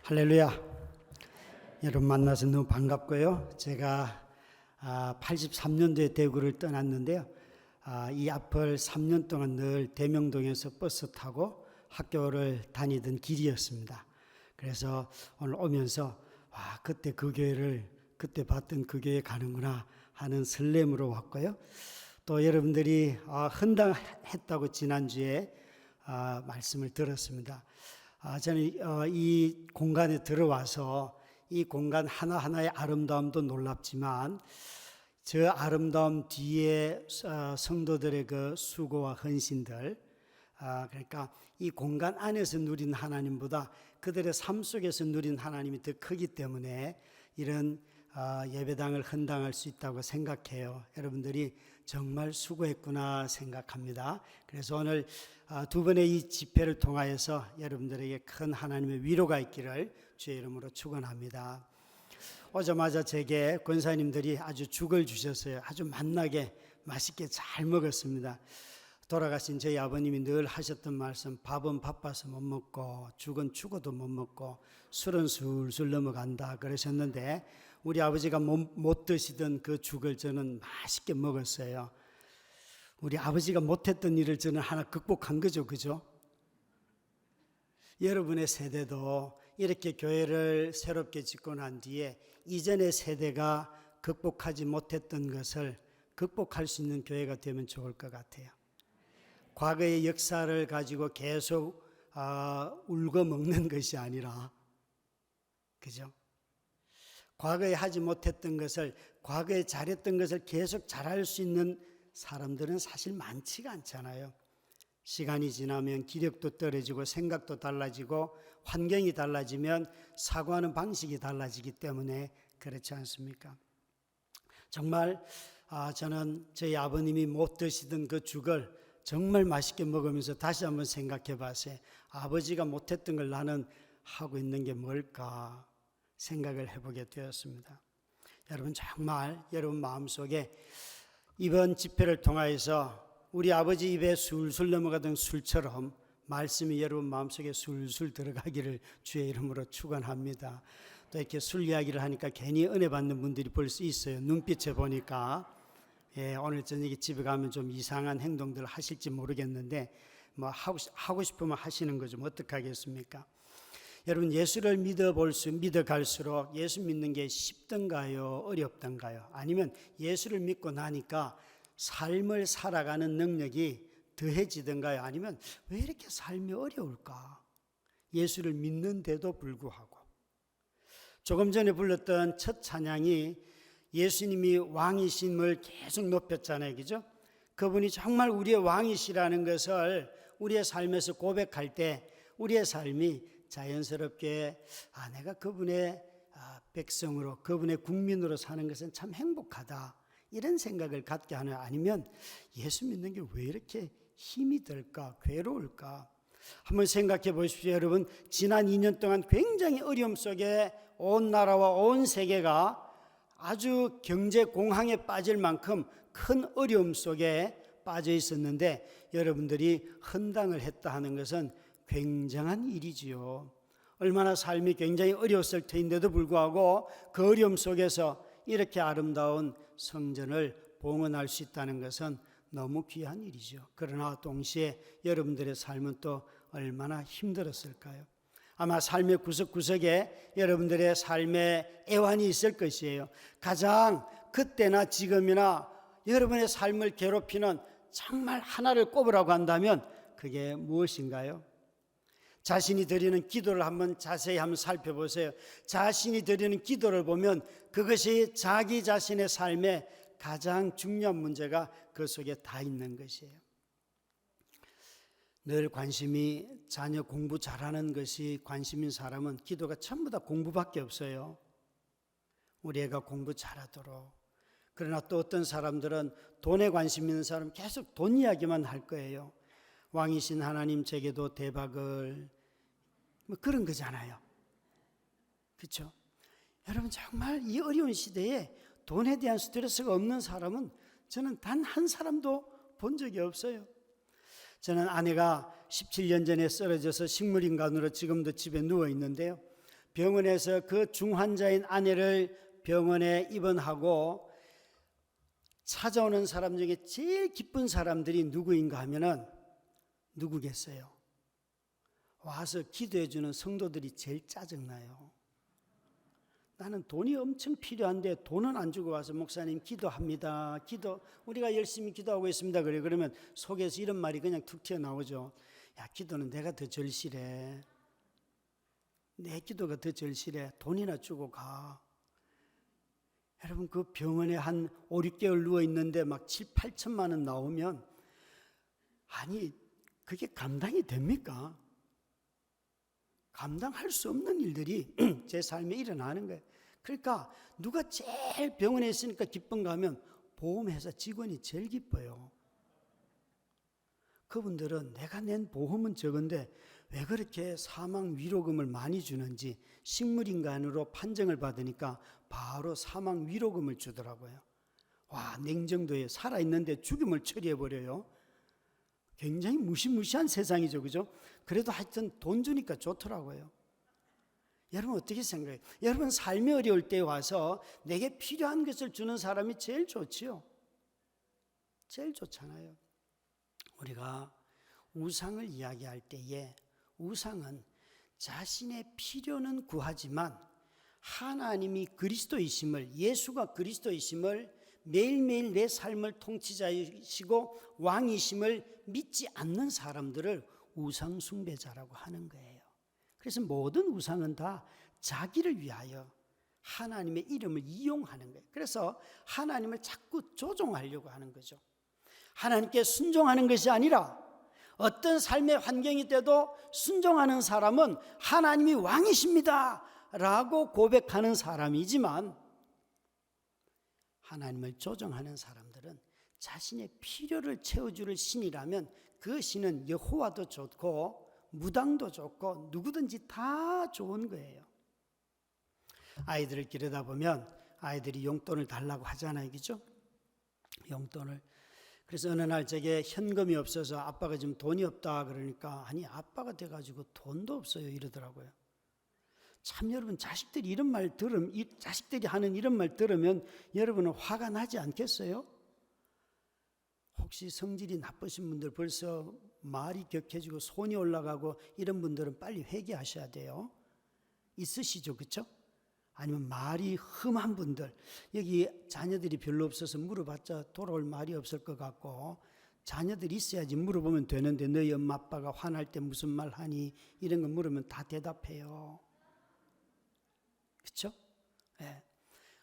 할렐루야. 여러분 만나서 너무 반갑고요. 제가 83년도에 대구를 떠났는데요. 이 앞을 3년 동안 늘 대명동에서 버스 타고 학교를 다니던 길이었습니다. 그래서 오늘 오면서 그때 그 교회를 그때 봤던 그 교회에 가는구나 하는 설렘으로 왔고요. 또 여러분들이 헌당했다고 지난주에 말씀을 들었습니다. 저는 이 공간에 들어와서 이 공간 하나하나의 아름다움도 놀랍지만 저 아름다움 뒤에 성도들의 그 수고와 헌신들, 그러니까 이 공간 안에서 누린 하나님보다 그들의 삶 속에서 누린 하나님이 더 크기 때문에 이런 예배당을 헌당할 수 있다고 생각해요. 여러분들이 정말 수고했구나 생각합니다. 그래서 오늘 두 번의 이 집회를 통하여서 여러분들에게 큰 하나님의 위로가 있기를 주의 이름으로 축원합니다. 오자마자 제게 권사님들이 아주 죽을 주셨어요. 아주 맛나게 맛있게 잘 먹었습니다. 돌아가신 저희 아버님이 늘 하셨던 말씀, 밥은 바빠서 못 먹고 죽은 죽어도 못 먹고 술은 술술 넘어간다 그러셨는데 우리 아버지가 못 드시던 그 죽을 저는 맛있게 먹었어요. 우리 아버지가 못했던 일을 저는 하나 극복한 거죠, 그죠? 여러분의 세대도 이렇게 교회를 새롭게 짓고 난 뒤에 이전의 세대가 극복하지 못했던 것을 극복할 수 있는 교회가 되면 좋을 것 같아요. 과거의 역사를 가지고 계속 울고 먹는 것이 아니라, 그죠? 과거에 하지 못했던 것을, 과거에 잘했던 것을 계속 잘할 수 있는 사람들은 사실 많지가 않잖아요. 시간이 지나면 기력도 떨어지고 생각도 달라지고 환경이 달라지면 사고하는 방식이 달라지기 때문에 그렇지 않습니까? 정말 저는 저희 아버님이 못 드시던 그 죽을 정말 맛있게 먹으면서 다시 한번 생각해 봤어요. 아버지가 못했던 걸 나는 하고 있는 게 뭘까 생각을 해보게 되었습니다. 여러분 정말 여러분 마음속에 이번 집회를 통하여서 우리 아버지 입에 술술 넘어가던 술처럼 말씀이 여러분 마음속에 술술 들어가기를 주의 이름으로 축원합니다. 또 이렇게 술 이야기를 하니까 괜히 은혜 받는 분들이 벌써 있어요. 눈빛에 보니까 오늘 저녁에 집에 가면 좀 이상한 행동들 하실지 모르겠는데 뭐 하고 싶으면 하시는 거 좀 어떡하겠습니까? 여러분 예수를 믿어갈수록 예수 믿는 게 쉽던가요? 어렵던가요? 아니면 예수를 믿고 나니까 삶을 살아가는 능력이 더해지던가요? 아니면 왜 이렇게 삶이 어려울까? 예수를 믿는데도 불구하고 조금 전에 불렀던 첫 찬양이 예수님이 왕이심을 계속 높였잖아요, 그죠? 그분이 정말 우리의 왕이시라는 것을 우리의 삶에서 고백할 때 우리의 삶이 자연스럽게 내가 그분의 백성으로 그분의 국민으로 사는 것은 참 행복하다 이런 생각을 갖게 하나요? 아니면 예수 믿는 게 왜 이렇게 힘이 들까? 괴로울까? 한번 생각해 보십시오. 여러분 지난 2년 동안 굉장히 어려움 속에 온 나라와 온 세계가 아주 경제 공황에 빠질 만큼 큰 어려움 속에 빠져 있었는데 여러분들이 헌당을 했다 하는 것은 굉장한 일이지요. 얼마나 삶이 굉장히 어려웠을 터인데도 불구하고 그 어려움 속에서 이렇게 아름다운 성전을 봉헌할 수 있다는 것은 너무 귀한 일이죠. 그러나 동시에 여러분들의 삶은 또 얼마나 힘들었을까요? 아마 삶의 구석구석에 여러분들의 삶의 애환이 있을 것이에요. 가장 그때나 지금이나 여러분의 삶을 괴롭히는 정말 하나를 꼽으라고 한다면 그게 무엇인가요? 자신이 드리는 기도를 자세히 한번 살펴보세요. 자신이 드리는 기도를 보면 그것이 자기 자신의 삶의 가장 중요한 문제가 그 속에 다 있는 것이에요. 늘 관심이 자녀 공부 잘하는 것이 관심인 사람은 기도가 전부 다 공부밖에 없어요. 우리 애가 공부 잘하도록. 그러나 또 어떤 사람들은 돈에 관심 있는 사람 계속 돈 이야기만 할 거예요. 왕이신 하나님 제게도 대박을 뭐 그런 거잖아요. 그렇죠? 여러분 정말 이 어려운 시대에 돈에 대한 스트레스가 없는 사람은 저는 단 한 사람도 본 적이 없어요. 저는 아내가 17년 전에 쓰러져서 식물인간으로 지금도 집에 누워 있는데요. 병원에서 그 중환자인 아내를 병원에 입원하고 찾아오는 사람 중에 제일 기쁜 사람들이 누구인가 하면은 누구겠어요? 와서 기도해 주는 성도들이 제일 짜증나요. 나는 돈이 엄청 필요한데 돈은 안 주고 와서 목사님 기도합니다. 우리가 열심히 기도하고 있습니다. 그러면 속에서 이런 말이 그냥 툭 튀어나오죠. 야, 기도는 내가 더 절실해. 내 기도가 더 절실해. 돈이나 주고 가. 여러분, 그 병원에 한 5, 6개월 누워 있는데 막 7, 8천만 원 나오면 아니 그게 감당이 됩니까? 감당할 수 없는 일들이 제 삶에 일어나는 거예요. 그러니까 누가 제일 병원에 있으니까 기쁜가 하면 보험회사 직원이 제일 기뻐요. 그분들은 내가 낸 보험은 적은데 왜 그렇게 사망 위로금을 많이 주는지 식물인간으로 판정을 받으니까 바로 사망 위로금을 주더라고요. 와, 냉정도에 살아있는데 죽음을 처리해버려요. 굉장히 무시무시한 세상이죠, 그죠? 그래도 하여튼 돈 주니까 좋더라고요. 여러분 어떻게 생각해요? 여러분 삶이 어려울 때 와서 내게 필요한 것을 주는 사람이 제일 좋지요. 제일 좋잖아요. 우리가 우상을 이야기할 때에 우상은 자신의 필요는 구하지만 하나님이 그리스도이심을, 예수가 그리스도이심을, 매일매일 내 삶을 통치자이시고 왕이심을 믿지 않는 사람들을 우상 숭배자라고 하는 거예요. 그래서 모든 우상은 다 자기를 위하여 하나님의 이름을 이용하는 거예요. 그래서 하나님을 자꾸 조종하려고 하는 거죠. 하나님께 순종하는 것이 아니라 어떤 삶의 환경이 돼도 순종하는 사람은 하나님이 왕이십니다 라고 고백하는 사람이지만, 하나님을 조종하는 사람들은 자신의 필요를 채워줄 신이라면 그 신은 여호와도 좋고 무당도 좋고 누구든지 다 좋은 거예요. 아이들을 기르다 보면 아이들이 용돈을 달라고 하잖아요, 그죠? 용돈을. 그래서 어느 날 제게 현금이 없어서 아빠가 지금 돈이 없다 그러니까, 아니 아빠가 돼가지고 돈도 없어요 이러더라고요. 참, 여러분 자식들이 이런 말 들으면, 자식들이 하는 이런 말 들으면 여러분은 화가 나지 않겠어요? 혹시 성질이 나쁘신 분들, 벌써 말이 격해지고 손이 올라가고 이런 분들은 빨리 회개하셔야 돼요. 있으시죠, 그렇죠? 아니면 말이 험한 분들, 여기 자녀들이 별로 없어서 물어봤자 돌아올 말이 없을 것 같고, 자녀들이 있어야지 물어보면 되는데 너희 엄마 아빠가 화날 때 무슨 말 하니 이런 거 물으면 다 대답해요. 그렇죠? 네.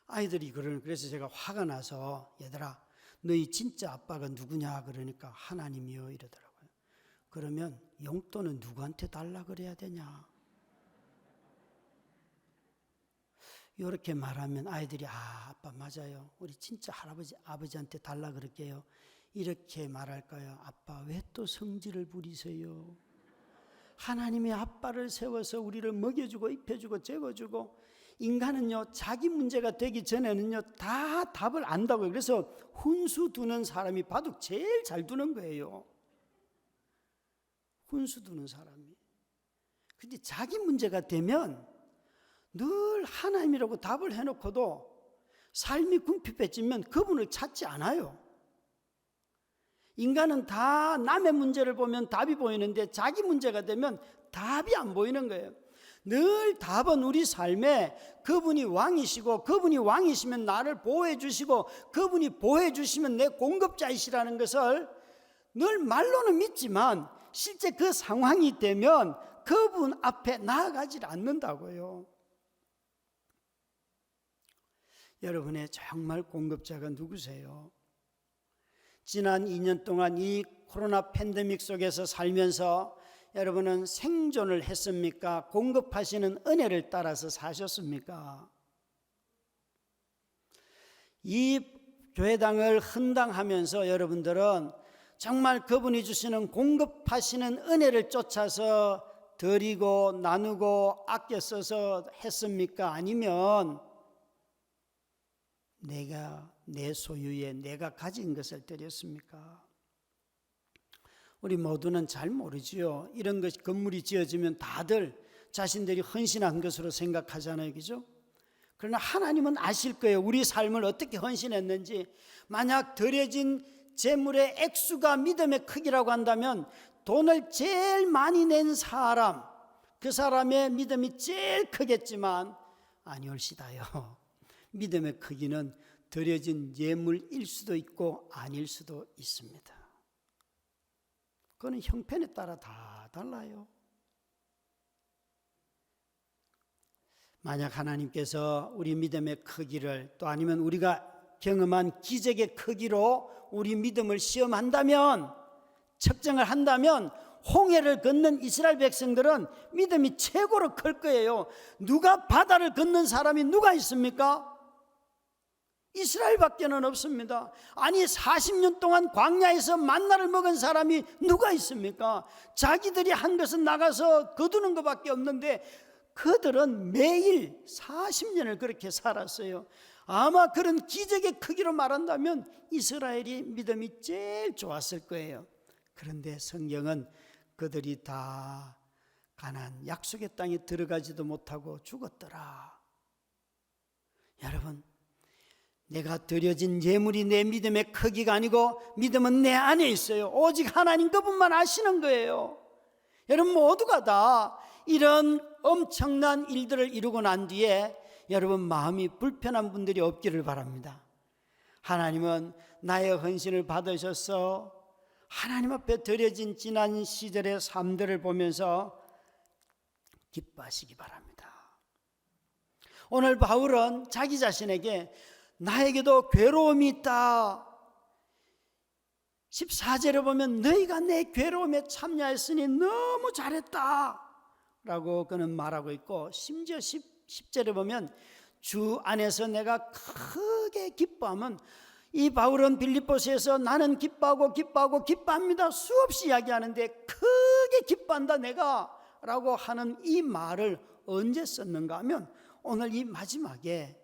아이들이 그래서 제가 화가 나서, 얘들아 너희 진짜 아빠가 누구냐 그러니까 하나님이요 이러더라고요. 그러면 용돈은 누구한테 달라 그래야 되냐? 이렇게 말하면 아이들이 아빠 맞아요, 우리 진짜 할아버지 아버지한테 달라 그럴게요 이렇게 말할까요? 아빠 왜 또 성질을 부리세요? 하나님이 아빠를 세워서 우리를 먹여주고 입혀주고 재워주고, 인간은요 자기 문제가 되기 전에는요 다 답을 안다고요. 그래서 훈수 두는 사람이 바둑 제일 잘 두는 거예요. 훈수 두는 사람이. 근데 자기 문제가 되면 늘 하나님이라고 답을 해놓고도 삶이 궁핍해지면 그분을 찾지 않아요. 인간은 다 남의 문제를 보면 답이 보이는데 자기 문제가 되면 답이 안 보이는 거예요. 늘 답은 우리 삶에 그분이 왕이시고, 그분이 왕이시면 나를 보호해 주시고, 그분이 보호해 주시면 내 공급자이시라는 것을 늘 말로는 믿지만 실제 그 상황이 되면 그분 앞에 나아가지 않는다고요. 여러분의 정말 공급자가 누구세요? 지난 2년 동안 이 코로나 팬데믹 속에서 살면서 여러분은 생존을 했습니까? 공급하시는 은혜를 따라서 사셨습니까? 이 교회당을 헌당하면서 여러분들은 정말 그분이 주시는 공급하시는 은혜를 쫓아서 드리고 나누고 아껴 써서 했습니까? 아니면 내 소유에 내가 가진 것을 드렸습니까? 우리 모두는 잘 모르지요. 이런 것이 건물이 지어지면 다들 자신들이 헌신한 것으로 생각하잖아요, 그죠? 그러나 하나님은 아실 거예요. 우리 삶을 어떻게 헌신했는지. 만약 드려진 재물의 액수가 믿음의 크기라고 한다면 돈을 제일 많이 낸 사람, 그 사람의 믿음이 제일 크겠지만 아니올시다요. 믿음의 크기는 드려진 예물일 수도 있고 아닐 수도 있습니다. 그거는 형편에 따라 다 달라요. 만약 하나님께서 우리 믿음의 크기를 또 아니면 우리가 경험한 기적의 크기로 우리 믿음을 시험한다면, 측정을 한다면 홍해를 건넌 이스라엘 백성들은 믿음이 최고로 클 거예요. 누가 바다를 건넌 사람이 누가 있습니까? 이스라엘밖에는 없습니다. 아니 40년 동안 광야에서 만나를 먹은 사람이 누가 있습니까? 자기들이 한 것은 나가서 거두는 것밖에 없는데 그들은 매일 40년을 그렇게 살았어요. 아마 그런 기적의 크기로 말한다면 이스라엘이 믿음이 제일 좋았을 거예요. 그런데 성경은 그들이 다 가나안 약속의 땅에 들어가지도 못하고 죽었더라. 여러분, 내가 드려진 예물이 내 믿음의 크기가 아니고 믿음은 내 안에 있어요. 오직 하나님 그분만 아시는 거예요. 여러분 모두가 다 이런 엄청난 일들을 이루고 난 뒤에 여러분 마음이 불편한 분들이 없기를 바랍니다. 하나님은 나의 헌신을 받으셔서 하나님 앞에 드려진 지난 시절의 삶들을 보면서 기뻐하시기 바랍니다. 오늘 바울은 자기 자신에게 나에게도 괴로움이 있다. 14절에 보면 너희가 내 괴로움에 참여했으니 너무 잘했다 라고 그는 말하고 있고, 심지어 10절에 보면 주 안에서 내가 크게 기뻐하면, 이 바울은 빌립보서에서 나는 기뻐합니다 수없이 이야기하는데 크게 기뻐한다 내가 라고 하는 이 말을 언제 썼는가 하면 오늘 이 마지막에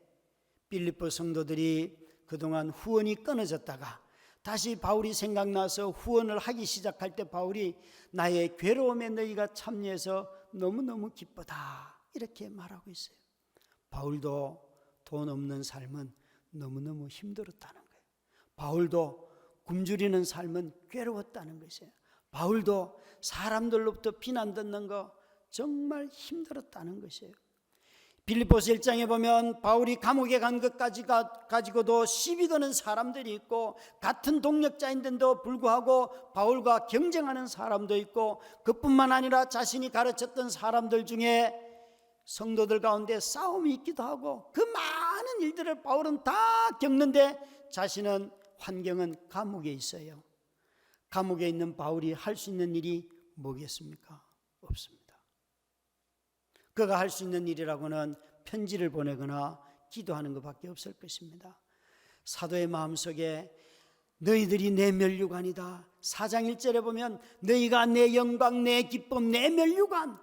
빌립보 성도들이 그동안 후원이 끊어졌다가 다시 바울이 생각나서 후원을 하기 시작할 때 바울이 나의 괴로움에 너희가 참여해서 너무너무 기쁘다 이렇게 말하고 있어요. 바울도 돈 없는 삶은 너무너무 힘들었다는 거예요. 바울도 굶주리는 삶은 괴로웠다는 것이에요. 바울도 사람들로부터 비난 듣는 거 정말 힘들었다는 것이에요. 빌립보서 1장에 보면 바울이 감옥에 간 것까지 가지고도 시비 거는 사람들이 있고, 같은 동력자인데도 불구하고 바울과 경쟁하는 사람도 있고, 그뿐만 아니라 자신이 가르쳤던 사람들 중에 성도들 가운데 싸움이 있기도 하고, 그 많은 일들을 바울은 다 겪는데 자신은 환경은 감옥에 있어요. 감옥에 있는 바울이 할 수 있는 일이 뭐겠습니까? 없습니다. 그가 할 수 있는 일이라고는 편지를 보내거나 기도하는 것밖에 없을 것입니다. 사도의 마음속에 너희들이 내 면류관이다. 4장 1절에 보면 너희가 내 영광, 내 기쁨, 내 면류관.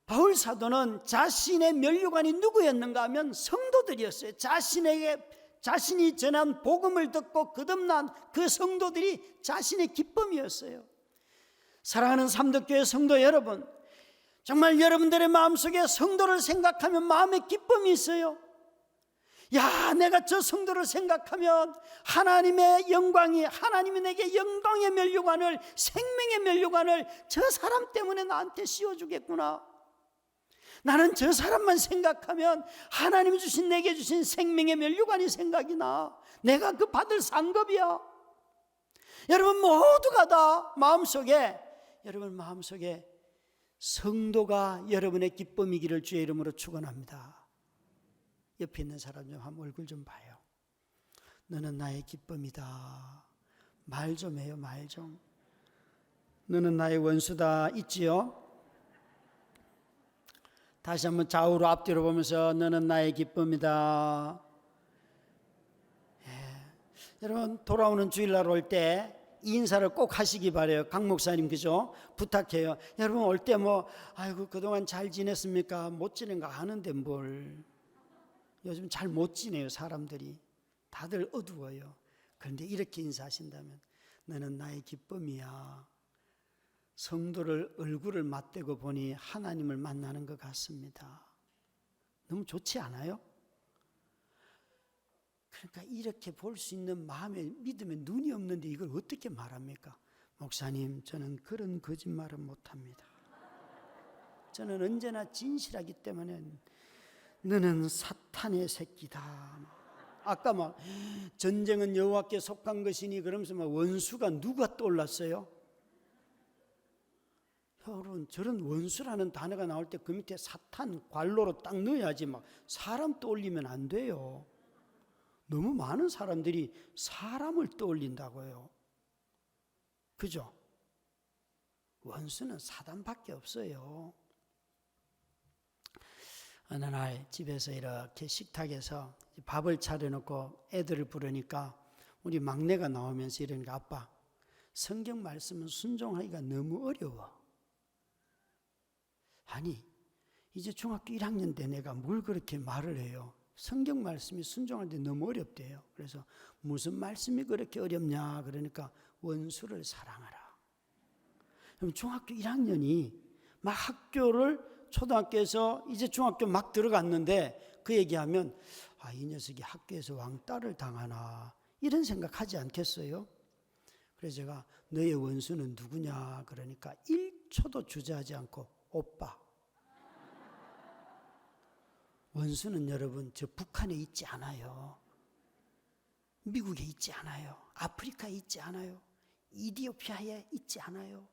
바울 사도는 자신의 면류관이 누구였는가 하면 성도들이었어요. 자신이 전한 복음을 듣고 거듭난 그 성도들이 자신의 기쁨이었어요. 사랑하는 삼덕교회 성도 여러분, 정말 여러분들의 마음속에 성도를 생각하면 마음에 기쁨이 있어요. 야, 내가 저 성도를 생각하면 하나님의 영광이, 하나님이 내게 영광의 면류관을, 생명의 면류관을 저 사람 때문에 나한테 씌워주겠구나. 나는 저 사람만 생각하면 하나님이 주신, 내게 주신 생명의 면류관이 생각이 나. 내가 그 받을 상급이야. 여러분 모두가 다 마음속에, 여러분 마음속에 성도가 여러분의 기쁨이기를 주의 이름으로 축원합니다. 옆에 있는 사람 좀 한번 얼굴 좀 봐요. 너는 나의 기쁨이다. 말 좀 해요. 말 좀. 너는 나의 원수다. 있지요? 다시 한번 좌우로 앞뒤로 보면서 너는 나의 기쁨이다. 여러분 돌아오는 주일날 올 때 인사를 꼭 하시기 바래요. 강 목사님 그죠? 부탁해요. 여러분 올 때 뭐 아이고 그동안 잘 지냈습니까? 못 지낸 거 아는데 뭘. 요즘 잘 못 지내요. 사람들이 다들 어두워요. 그런데 이렇게 인사하신다면 너는 나의 기쁨이야. 성도를 얼굴을 맞대고 보니 하나님을 만나는 것 같습니다. 너무 좋지 않아요? 그러니까 이렇게 볼 수 있는 마음에 믿음에 눈이 없는데 이걸 어떻게 말합니까? 목사님, 저는 그런 거짓말은 못합니다. 저는 언제나 진실하기 때문에 너는 사탄의 새끼다. 아까 막 전쟁은 여호와께 속한 것이니 그러면서 막 원수가 누가 떠올랐어요? 여러분, 저런 원수라는 단어가 나올 때 그 밑에 사탄 괄호로 딱 넣어야지 막 사람 떠올리면 안 돼요. 너무 많은 사람들이 사람을 떠올린다고요. 그죠? 원수는 사단밖에 없어요. 어느 날 집에서 이렇게 식탁에서 밥을 차려놓고 애들을 부르니까 우리 막내가 나오면서 이러니까 아빠, 성경 말씀은 순종하기가 너무 어려워. 아니, 이제 중학교 1학년 때 내가 뭘 그렇게 말을 해요? 성경 말씀이 순종할 때 너무 어렵대요. 그래서 무슨 말씀이 그렇게 어렵냐? 그러니까 원수를 사랑하라. 그럼 중학교 1학년이 막 학교를 초등학교에서 이제 중학교 막 들어갔는데 그 얘기하면 이 녀석이 학교에서 왕따를 당하나 이런 생각하지 않겠어요? 그래서 제가 너의 원수는 누구냐? 그러니까 1초도 주저하지 않고 오빠. 원수는 여러분 저 북한에 있지 않아요. 미국에 있지 않아요. 아프리카에 있지 않아요. 이디오피아에 있지 않아요.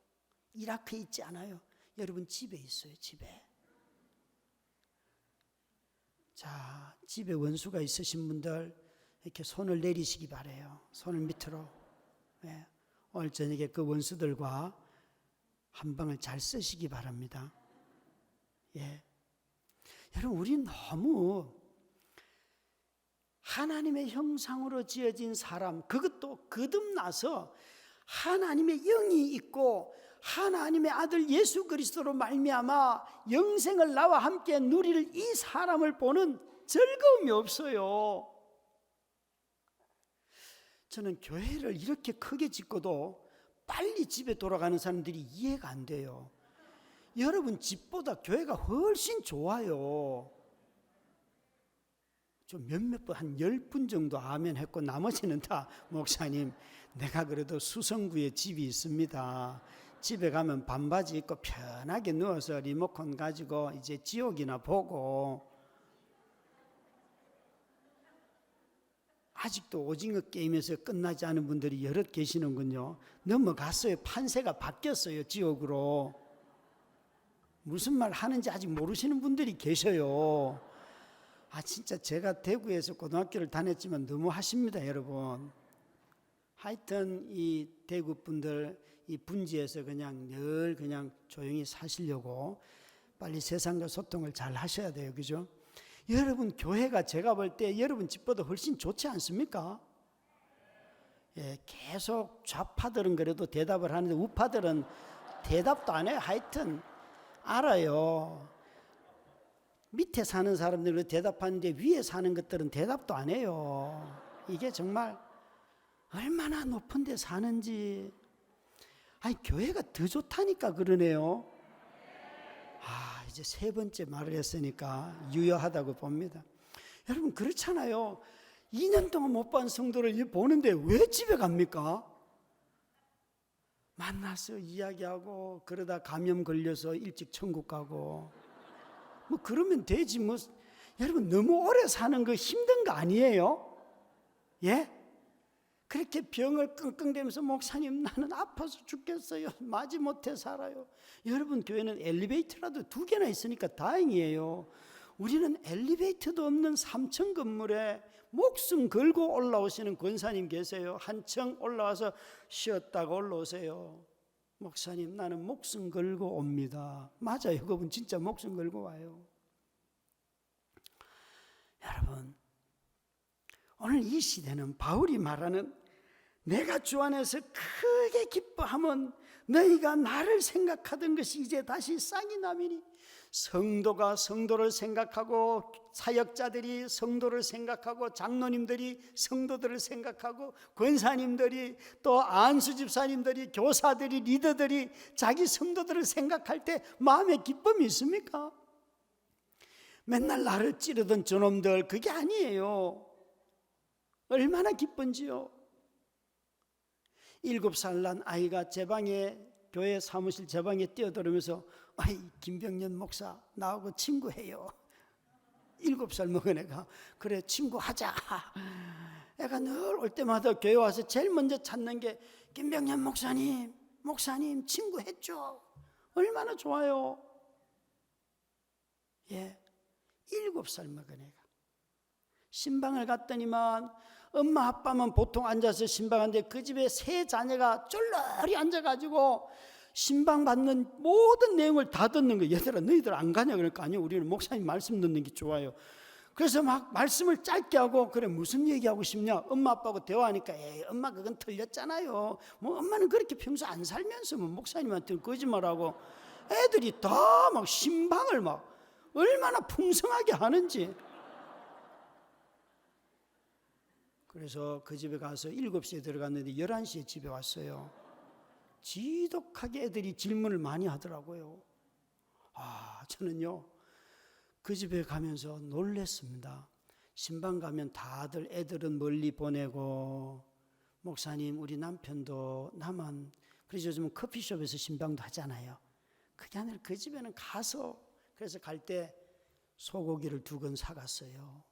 이라크에 있지 않아요. 여러분 집에 있어요. 집에. 자, 집에 원수가 있으신 분들 이렇게 손을 내리시기 바라요. 손을 밑으로. 네. 오늘 저녁에 그 원수들과 한 방을 잘 쓰시기 바랍니다. 예. 여러분, 우리 너무 하나님의 형상으로 지어진 사람, 그것도 거듭나서 하나님의 영이 있고 하나님의 아들 예수 그리스도로 말미암아 영생을 나와 함께 누릴 이 사람을 보는 즐거움이 없어요. 저는 교회를 이렇게 크게 짓고도 빨리 집에 돌아가는 사람들이 이해가 안 돼요. 여러분 집보다 교회가 훨씬 좋아요. 좀 몇몇 분, 한 10분 정도 아멘 했고 나머지는 다 목사님, 내가 그래도 수성구에 집이 있습니다. 집에 가면 반바지 입고 편하게 누워서 리모컨 가지고 이제 지옥이나 보고. 아직도 오징어 게임에서 끝나지 않은 분들이 여럿 계시는군요. 넘어갔어요. 판세가 바뀌었어요. 지옥으로. 무슨 말 하는지 아직 모르시는 분들이 계셔요. 진짜 제가 대구에서 고등학교를 다녔지만 너무 하십니다, 여러분. 하여튼 이 대구 분들 이 분지에서 그냥 늘 그냥 조용히 사시려고 빨리 세상과 소통을 잘 하셔야 돼요. 그죠? 여러분 교회가 제가 볼 때 여러분 집보다 훨씬 좋지 않습니까? 예, 계속 좌파들은 그래도 대답을 하는데 우파들은 대답도 안 해요. 하여튼 알아요. 밑에 사는 사람들은 대답하는데 위에 사는 것들은 대답도 안 해요. 이게 정말 얼마나 높은 데 사는지. 교회가 더 좋다니까 그러네요. 이제 세 번째 말을 했으니까 유효하다고 봅니다. 여러분 그렇잖아요. 2년 동안 못 본 성도를 보는데 왜 집에 갑니까? 만나서 이야기하고 그러다 감염 걸려서 일찍 천국 가고 뭐 그러면 되지 뭐. 여러분 너무 오래 사는 거 힘든 거 아니에요? 예? 그렇게 병을 끙끙대면서 목사님 나는 아파서 죽겠어요. 마지못해 살아요. 여러분 교회는 엘리베이터라도 2개나 있으니까 다행이에요. 우리는 엘리베이터도 없는 3층 건물에 목숨 걸고 올라오시는 권사님 계세요. 한층 올라와서 쉬었다가 올라오세요. 목사님 나는 목숨 걸고 옵니다. 맞아요. 그분 진짜 목숨 걸고 와요. 여러분 오늘 이 시대는 바울이 말하는 내가 주 안에서 크게 기뻐하면 너희가 나를 생각하던 것이 이제 다시 싹이 나미니 성도가 성도를 생각하고, 사역자들이 성도를 생각하고, 장로님들이 성도들을 생각하고, 권사님들이, 또 안수 집사님들이, 교사들이, 리더들이 자기 성도들을 생각할 때 마음에 기쁨이 있습니까? 맨날 나를 찌르던 저놈들, 그게 아니에요. 얼마나 기쁜지요. 7살 난 아이가 제 방에, 교회 사무실 제 방에 뛰어들으면서 아이, 김병년 목사 나하고 친구해요. 7살 먹은 애가 그래 친구하자. 애가 늘 올 때마다 교회 와서 제일 먼저 찾는 게 김병년 목사님 친구했죠. 얼마나 좋아요. 예, 7살 먹은 애가 신방을 갔더니만 엄마 아빠만 보통 앉아서 신방하는데 그 집에 세 자녀가 쫄러리 앉아가지고 신방 받는 모든 내용을 다 듣는 거예요. 얘들아 너희들 안 가냐? 그러니까 아니요, 우리는 목사님 말씀 듣는 게 좋아요. 그래서 막 말씀을 짧게 하고, 그래 무슨 얘기하고 싶냐? 엄마 아빠하고 대화하니까 에이 엄마 그건 틀렸잖아요. 뭐 엄마는 그렇게 평소 안 살면서 뭐 목사님한테 거짓말하고. 애들이 다 막 신방을 막 얼마나 풍성하게 하는지. 그래서 그 집에 가서 7시에 들어갔는데 11시에 집에 왔어요. 지독하게 애들이 질문을 많이 하더라고요. 저는요 그 집에 가면서 놀랬습니다. 신방 가면 다들 애들은 멀리 보내고, 목사님 우리 남편도 나만, 그래서 요즘은 커피숍에서 신방도 하잖아요. 그게 아니라 그 집에는 가서, 그래서 갈 때 소고기를 2건 사갔어요.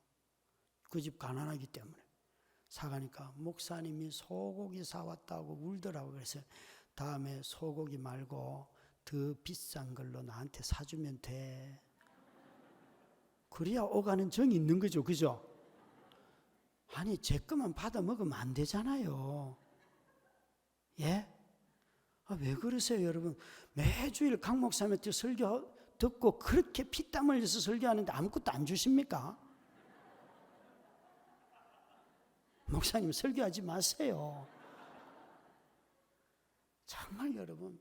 그 집 가난하기 때문에. 사가니까 목사님이 소고기 사왔다고 울더라고요. 그래서 다음에 소고기 말고 더 비싼 걸로 나한테 사주면 돼. 그래야 오가는 정이 있는 거죠. 그죠? 아니 제 것만 받아 먹으면 안 되잖아요. 예? 왜 그러세요 여러분? 매주일 강 목사님한테 설교 듣고 그렇게 피땀 흘려서 설교하는데 아무것도 안 주십니까? 목사님 설교하지 마세요. 정말 여러분,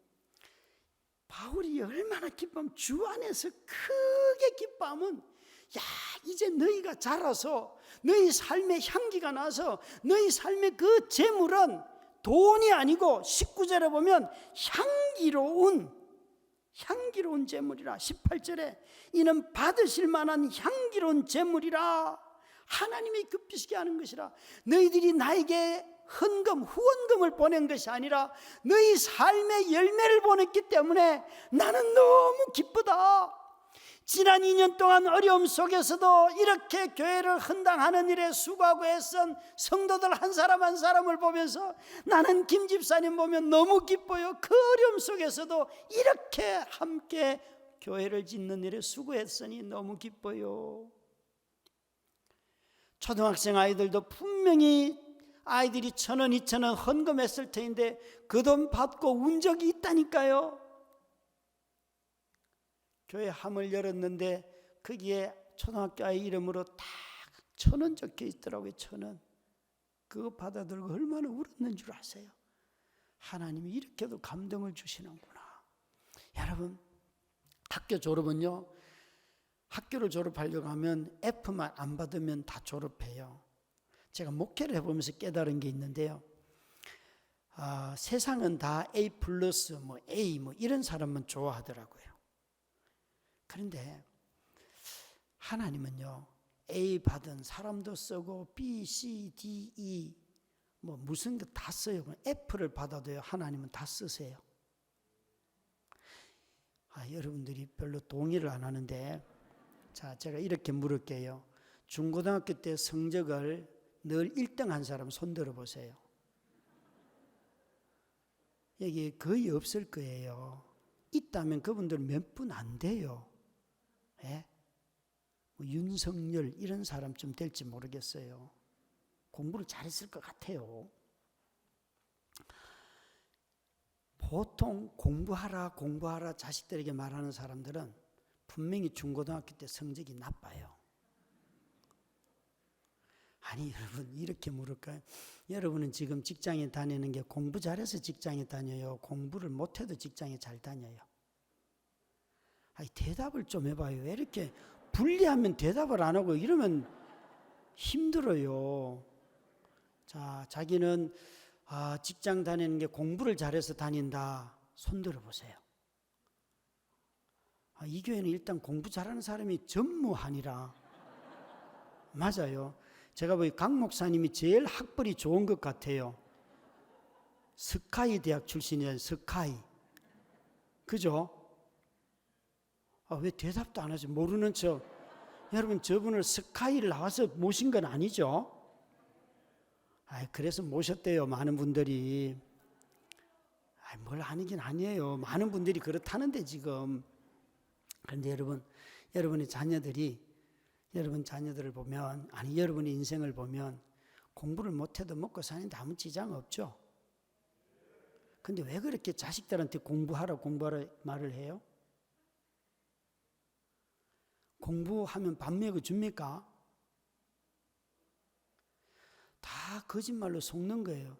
바울이 얼마나 기뻐하면, 주 안에서 크게 기뻐하면, 야 이제 너희가 자라서 너희 삶의 향기가 나서 너희 삶의 그 재물은 돈이 아니고 19절에 보면 향기로운 재물이라. 18절에 이는 받으실 만한 향기로운 재물이라. 하나님이 급히시게 하는 것이라. 너희들이 나에게 후원금을 보낸 것이 아니라 너희 삶의 열매를 보냈기 때문에 나는 너무 기쁘다. 지난 2년 동안 어려움 속에서도 이렇게 교회를 헌당하는 일에 수고하고 애쓴 성도들 한 사람 한 사람을 보면서 나는 김 집사님 보면 너무 기뻐요. 그 어려움 속에서도 이렇게 함께 교회를 짓는 일에 수고했으니 너무 기뻐요. 초등학생 아이들도 분명히 아이들이 1,000원, 2,000원 헌금했을 텐데 그 돈 받고 운 적이 있다니까요. 교회 함을 열었는데 거기에 초등학교 아이 이름으로 딱 1,000원 적혀 있더라고요. 1,000원. 그거 받아들고 얼마나 울었는 줄 아세요? 하나님이 이렇게도 감동을 주시는구나. 여러분, 학교 졸업은요, 학교를 졸업하려고 하면 F만 안 받으면 다 졸업해요. 제가 목회를 해보면서 깨달은 게 있는데요. 세상은 다 A+, A 이런 사람만 좋아하더라고요. 그런데 하나님은요, A 받은 사람도 쓰고 B, C, D, E 무슨 거 다 써요. F를 받아도요, 하나님은 다 쓰세요. 여러분들이 별로 동의를 안 하는데, 자, 제가 이렇게 물을게요. 중고등학교 때 성적을 늘 1등 한 사람 손 들어보세요. 여기 거의 없을 거예요. 있다면 그분들 몇 분 안 돼요. 예? 윤석열 이런 사람 좀 될지 모르겠어요. 공부를 잘했을 것 같아요. 보통 공부하라 자식들에게 말하는 사람들은 분명히 중고등학교 때 성적이 나빠요. 아니 여러분, 이렇게 물을까요? 여러분은 지금 직장에 다니는 게 공부 잘해서 직장에 다녀요? 공부를 못해도 직장에 잘 다녀요? 아니, 대답을 좀 해봐요. 왜 이렇게 분리하면 대답을 안 하고 이러면 힘들어요. 자, 자기는 직장 다니는 게 공부를 잘해서 다닌다. 손 들어보세요. 이 교회는 일단 공부 잘하는 사람이 전무하니라. 맞아요. 제가 보기 강 목사님이 제일 학벌이 좋은 것 같아요. 스카이 대학 출신이에요. 스카이. 그죠? 왜 대답도 안 하지? 모르는 척. 여러분, 저분을 스카이를 나와서 모신 건 아니죠? 그래서 모셨대요. 많은 분들이. 뭘 아니긴 아니에요. 많은 분들이 그렇다는데 지금. 그런데 여러분의 자녀들이 여러분 자녀들을 보면, 아니 여러분의 인생을 보면 공부를 못해도 먹고 사는데 아무 지장 없죠. 근데 왜 그렇게 자식들한테 공부하라 말을 해요? 공부하면 밥 먹여 줍니까? 다 거짓말로 속는 거예요.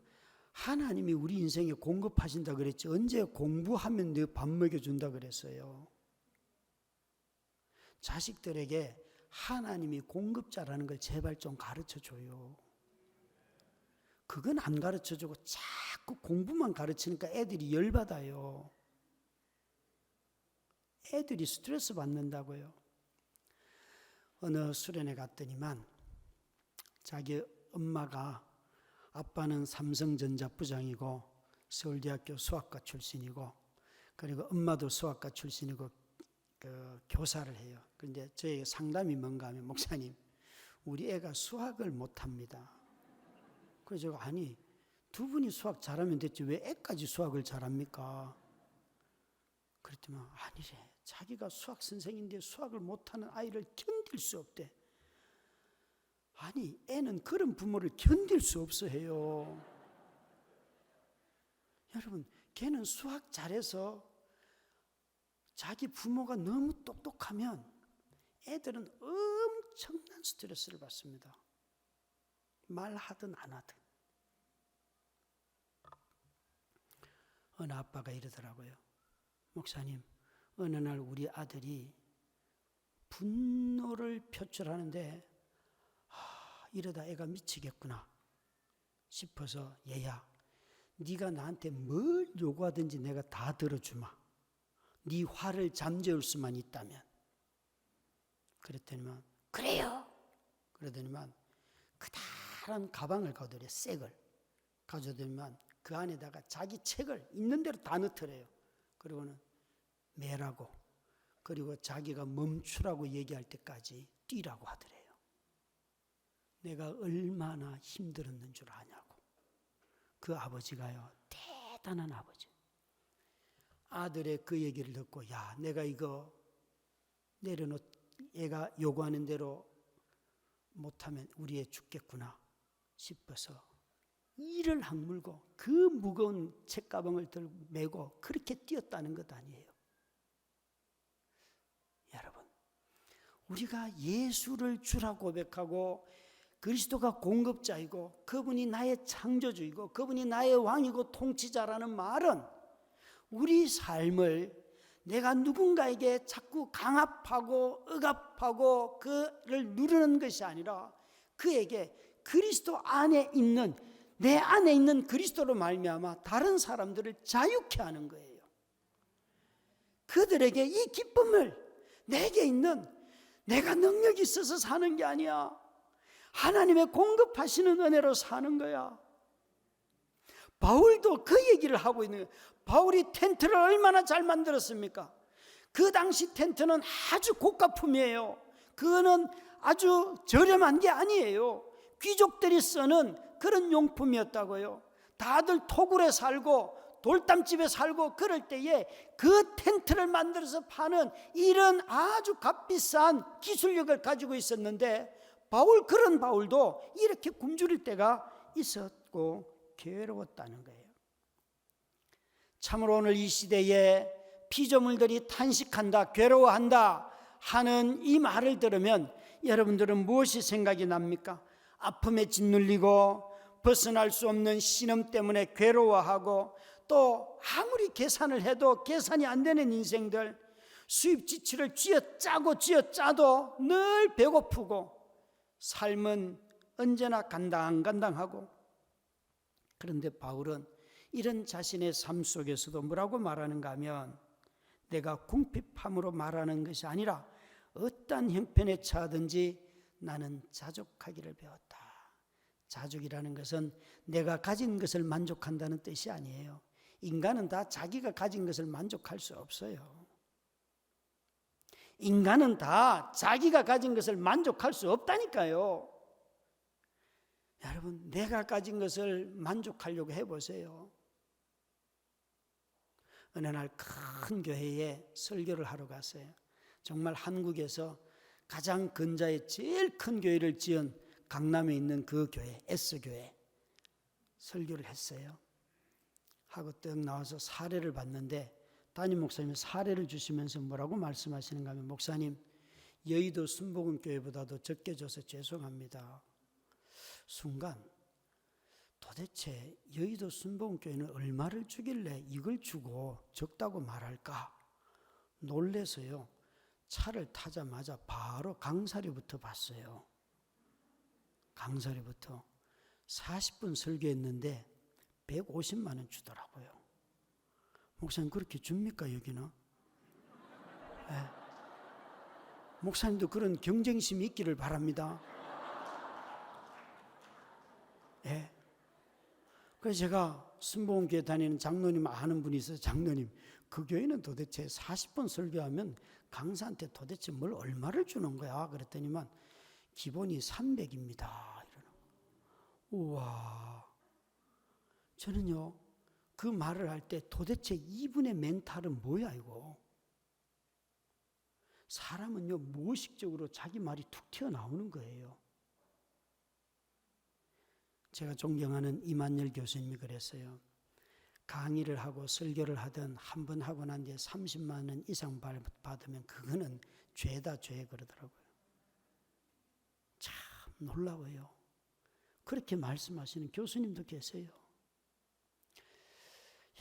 하나님이 우리 인생에 공급하신다 그랬지 언제 공부하면 너 밥 먹여준다 그랬어요. 자식들에게 하나님이 공급자라는 걸 제발 좀 가르쳐줘요. 그건 안 가르쳐주고 자꾸 공부만 가르치니까 애들이 열받아요. 애들이 스트레스 받는다고요. 어느 수련회 갔더니만 자기 엄마가, 아빠는 삼성전자 부장이고 서울대학교 수학과 출신이고, 그리고 엄마도 수학과 출신이고 교사를 해요. 그런데 저에게 상담이 뭔가 하면, 목사님, 우리 애가 수학을 못합니다. 그래서 제가, 아니 두 분이 수학 잘하면 됐지 왜 애까지 수학을 잘합니까? 그랬더니 아니래. 자기가 수학 선생인데 수학을 못하는 아이를 견딜 수 없대. 아니, 애는 그런 부모를 견딜 수 없어 해요. 여러분, 걔는 수학 잘해서 자기 부모가 너무 똑똑하면 애들은 엄청난 스트레스를 받습니다. 말하든 안 하든. 어느 아빠가 이러더라고요. 목사님, 어느 날 우리 아들이 분노를 표출하는데 이러다 애가 미치겠구나 싶어서, 얘야, 네가 나한테 뭘 요구하든지 내가 다 들어주마. 네 화를 잠재울 수만 있다면. 그랬더니만, 그래요. 그러더니만 그다란 가방을 가져오래. 새 걸 가져오더니만 그 안에다가 자기 책을 있는 대로 다 넣더래요. 그리고는 매라고, 그리고 자기가 멈추라고 얘기할 때까지 뛰라고 하더래요. 내가 얼마나 힘들었는 줄 아냐고. 그 아버지가요, 대단한 아버지. 아들의 그 얘기를 듣고, 야, 내가 이거 얘가 요구하는 대로 못하면 우리 애 죽겠구나 싶어서 이를 악물고 그 무거운 책가방을 들고 메고 그렇게 뛰었다는 것 아니에요. 여러분, 우리가 예수를 주라 고백하고 그리스도가 공급자이고 그분이 나의 창조주이고 그분이 나의 왕이고 통치자라는 말은 우리 삶을 내가 누군가에게 자꾸 강압하고 억압하고 그를 누르는 것이 아니라 그에게 그리스도 안에 있는, 내 안에 있는 그리스도로 말미암아 다른 사람들을 자유케 하는 거예요. 그들에게 이 기쁨을, 내게 있는, 내가 능력이 있어서 사는 게 아니야. 하나님의 공급하시는 은혜로 사는 거야. 바울도 그 얘기를 하고 있는 거예요. 바울이 텐트를 얼마나 잘 만들었습니까? 그 당시 텐트는 아주 고가품이에요. 그거는 아주 저렴한 게 아니에요. 귀족들이 쓰는 그런 용품이었다고요. 다들 토굴에 살고 돌담집에 살고 그럴 때에 그 텐트를 만들어서 파는 이런 아주 값비싼 기술력을 가지고 있었는데, 그런 바울도 이렇게 굶주릴 때가 있었고 괴로웠다는 거예요. 참으로 오늘 이 시대에 피조물들이 탄식한다, 괴로워한다 하는 이 말을 들으면 여러분들은 무엇이 생각이 납니까? 아픔에 짓눌리고 벗어날 수 없는 신음 때문에 괴로워하고, 또 아무리 계산을 해도 계산이 안 되는 인생들, 수입 지출을 쥐어짜도 늘 배고프고 삶은 언제나 간당간당하고, 그런데 바울은 이런 자신의 삶 속에서도 뭐라고 말하는가 하면, 내가 궁핍함으로 말하는 것이 아니라 어떠한 형편에 처하든지 나는 자족하기를 배웠다. 자족이라는 것은 내가 가진 것을 만족한다는 뜻이 아니에요. 인간은 다 자기가 가진 것을 만족할 수 없어요. 인간은 다 자기가 가진 것을 만족할 수 없다니까요. 여러분, 내가 가진 것을 만족하려고 해보세요. 어느 날 큰 교회에 설교를 하러 갔어요. 정말 한국에서 가장 근자에 제일 큰 교회를 지은 강남에 있는 그 교회, S교회 설교를 했어요. 하고 떡 나와서 사례를 봤는데, 담임 목사님이 사례를 주시면서 뭐라고 말씀하시는가 하면, 목사님, 여의도 순복음교회보다도 적게 줘서 죄송합니다. 순간 도대체 여의도 순복음교회는 얼마를 주길래 이걸 주고 적다고 말할까 놀래서요, 차를 타자마자 바로 강사리부터 봤어요. 강사리부터 40분 설교했는데 150만 원 주더라고요. 목사님, 그렇게 줍니까 여기는? 네. 목사님도 그런 경쟁심이 있기를 바랍니다. 네. 그래서 제가 순복음교회 다니는 장로님 아는 분이 있어서, 장로님, 그 교회는 도대체 40분 설교하면 강사한테 도대체 뭘 얼마를 주는 거야? 그랬더니만 기본이 300입니다. 우와. 저는요, 그 말을 할 때 도대체 이분의 멘탈은 뭐야 이거? 사람은요, 무의식적으로 자기 말이 툭 튀어나오는 거예요. 제가 존경하는 이만열 교수님이 그랬어요. 강의를 하고 설교를 하든 한 번 하고 난 뒤에 30만 원 이상 받으면 그거는 죄다 죄 그러더라고요. 참 놀라워요. 그렇게 말씀하시는 교수님도 계세요.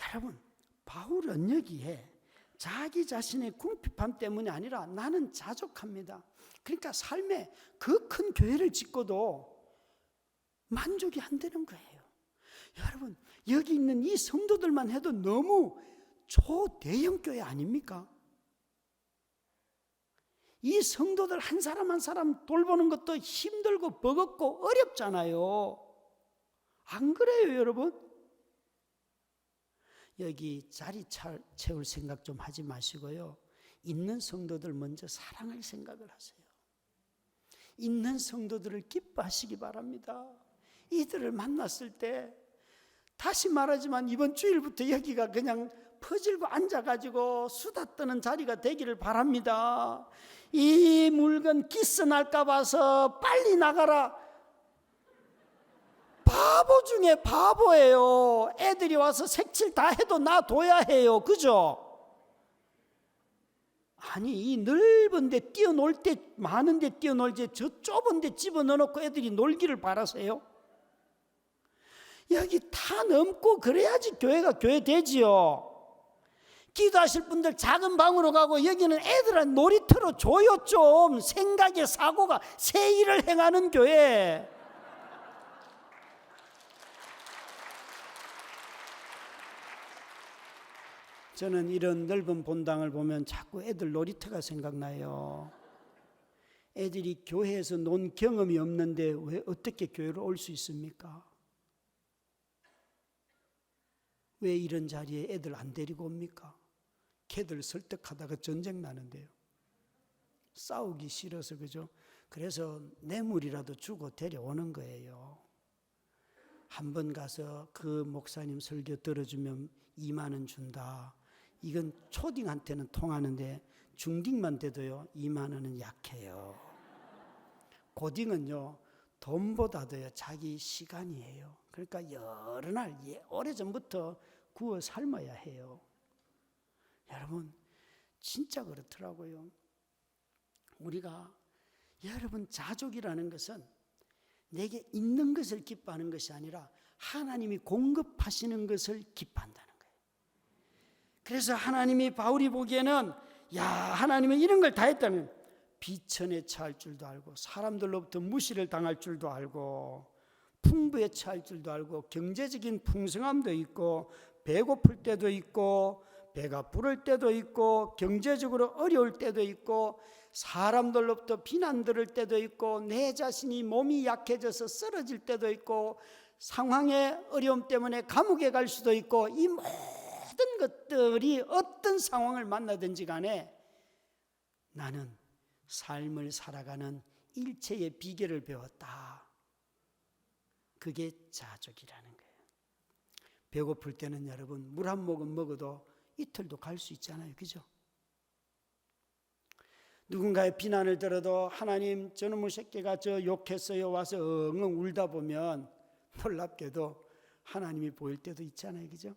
여러분, 바울은 여기에 자기 자신의 궁핍함 때문이 아니라 나는 자족합니다. 그러니까 삶에 그 큰 교회를 짓고도 만족이 안 되는 거예요. 여러분, 여기 있는 이 성도들만 해도 너무 초대형 교회 아닙니까? 이 성도들 한 사람 한 사람 돌보는 것도 힘들고 버겁고 어렵잖아요. 안 그래요, 여러분? 여기 자리 채울 생각 좀 하지 마시고요, 있는 성도들 먼저 사랑할 생각을 하세요. 있는 성도들을 기뻐하시기 바랍니다. 이들을 만났을 때, 다시 말하지만 이번 주일부터 여기가 그냥 퍼질고 앉아가지고 수다 떠는 자리가 되기를 바랍니다. 이 물건 기스 날까 봐서 빨리 나가라. 바보 중에 바보예요. 애들이 와서 색칠 다 해도 놔둬야 해요. 그죠? 아니, 이 넓은 데 뛰어놀 때 많은 데 뛰어놀지 저 좁은 데 집어넣어놓고 애들이 놀기를 바라세요? 여기 다 넘고 그래야지 교회가 교회 되지요. 기도하실 분들 작은 방으로 가고, 여기는 애들은 놀이터로 줘요. 좀 생각의 사고가 새 일을 행하는 교회. 저는 이런 넓은 본당을 보면 자꾸 애들 놀이터가 생각나요. 애들이 교회에서 논 경험이 없는데 왜 어떻게 교회로 올 수 있습니까? 왜 이런 자리에 애들 안 데리고 옵니까? 걔들 설득하다가 전쟁 나는데요. 싸우기 싫어서, 그죠? 그래서 뇌물이라도 주고 데려오는 거예요. 한 번 가서 그 목사님 설교 들어주면 2만 원 준다. 이건 초딩한테는 통하는데 중딩만 돼도요 2만 원은 약해요. 고딩은요 돈보다도요 자기 시간이에요. 그러니까 여러 날 오래전부터 구워 삶아야 해요. 여러분, 진짜 그렇더라고요. 우리가, 여러분, 자족이라는 것은 내게 있는 것을 기뻐하는 것이 아니라 하나님이 공급하시는 것을 기뻐한다는 거예요. 그래서 하나님이 바울이 보기에는 야, 하나님은 이런 걸 다 했다는, 비천에 처할 줄도 알고, 사람들로부터 무시를 당할 줄도 알고, 풍부에 처할 줄도 알고, 경제적인 풍성함도 있고, 배고플 때도 있고, 배가 부를 때도 있고, 경제적으로 어려울 때도 있고, 사람들로부터 비난 들을 때도 있고, 내 자신이 몸이 약해져서 쓰러질 때도 있고, 상황의 어려움 때문에 감옥에 갈 수도 있고, 이 모든 것들이 어떤 상황을 만나든지 간에 나는 삶을 살아가는 일체의 비결을 배웠다. 그게 자족이라는 거예요. 배고플 때는 여러분 물 한 모금 먹어도 이틀도 갈 수 있잖아요. 그죠? 누군가의 비난을 들어도 하나님 저놈의 새끼가 저 욕했어요 와서 엉엉 울다 보면 놀랍게도 하나님이 보일 때도 있잖아요. 그죠?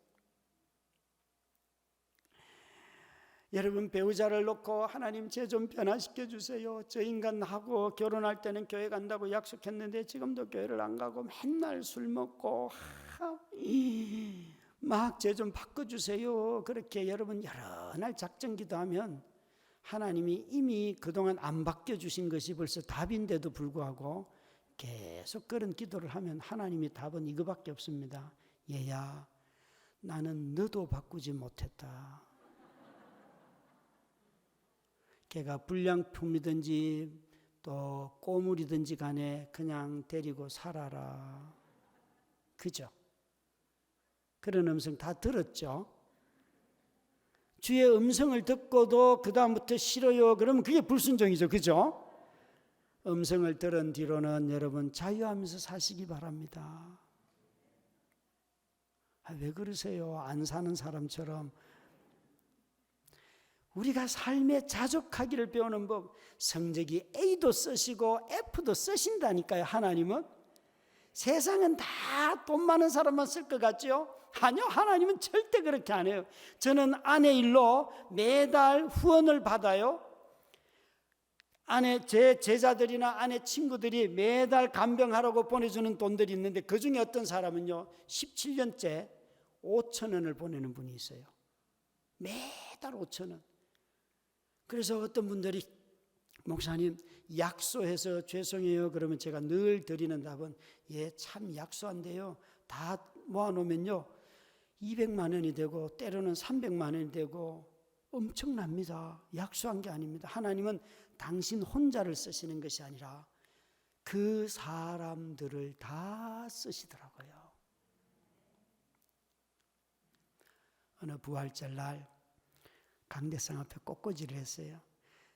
여러분 배우자를 놓고 하나님 쟤 좀 변화시켜 주세요. 저 인간하고 결혼할 때는 교회 간다고 약속했는데 지금도 교회를 안 가고 맨날 술 먹고 막 쟤 좀 바꿔주세요. 그렇게 여러분 여러 날 작정 기도하면 하나님이 이미 그동안 안 바뀌어주신 것이 벌써 답인데도 불구하고 계속 그런 기도를 하면 하나님의 답은 이거밖에 없습니다. 얘야, 나는 너도 바꾸지 못했다. 걔가 불량품이든지 또 꼬물이든지 간에 그냥 데리고 살아라. 그죠? 그런 음성 다 들었죠? 주의 음성을 듣고도 그 다음부터 싫어요. 그러면 그게 불순종이죠. 그죠? 음성을 들은 뒤로는 여러분 자유하면서 사시기 바랍니다. 왜 그러세요? 안 사는 사람처럼. 우리가 삶에 자족하기를 배우는 법, 성적이 A도 쓰시고 F도 쓰신다니까요. 하나님은. 세상은 다 돈 많은 사람만 쓸 것 같죠? 아니요, 하나님은 절대 그렇게 안 해요. 저는 아내 일로 매달 후원을 받아요. 제 제자들이나 아내 친구들이 매달 간병하라고 보내주는 돈들이 있는데 그 중에 어떤 사람은요 17년째 5천 원을 보내는 분이 있어요. 매달 5천 원. 그래서 어떤 분들이 목사님 약소해서 죄송해요. 그러면 제가 늘 드리는 답은 참 약소한데요. 다 모아놓으면요 200만 원이 되고 때로는 300만 원이 되고 엄청납니다. 약소한 게 아닙니다. 하나님은 당신 혼자를 쓰시는 것이 아니라 그 사람들을 다 쓰시더라고요. 어느 부활절 날 강대상 앞에 꽃꽂이를 했어요.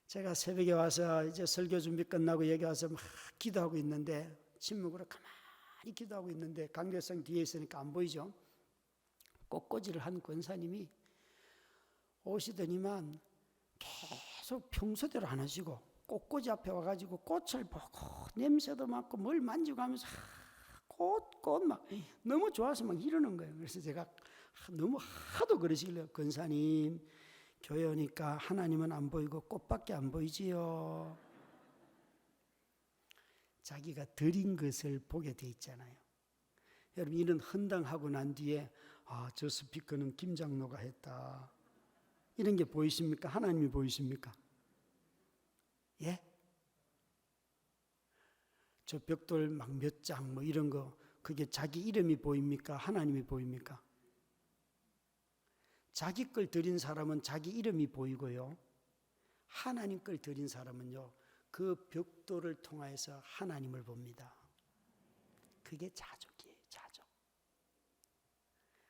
제가 새벽에 와서 이제 설교 준비 끝나고 여기 와서 막 기도하고 있는데 침묵으로 가만히 기도하고 있는데 강대상 뒤에 있으니까 안 보이죠? 꽃꽂이를 한 권사님이 오시더니만 계속 평소대로 안 하시고 꽃꽂이 앞에 와가지고 꽃을 보고 냄새도 맡고 뭘 만지고 하면서 꽃 막 너무 좋아서 막 이러는 거예요. 그래서 제가 너무 하도 그러시길래 권사님 교회 오니까 하나님은 안 보이고 꽃밖에 안 보이지요. 자기가 드린 것을 보게 돼 있잖아요. 여러분 이런 헌당하고 난 뒤에 저 스피커는 김 장로가 했다. 이런 게 보이십니까? 하나님이 보이십니까? 예? 저 벽돌 막 몇 장 뭐 이런 거 그게 자기 이름이 보입니까? 하나님이 보입니까? 자기 걸 드린 사람은 자기 이름이 보이고요. 하나님 걸 드린 사람은요. 그 벽돌을 통하여서 하나님을 봅니다. 그게 자족이에요. 자족.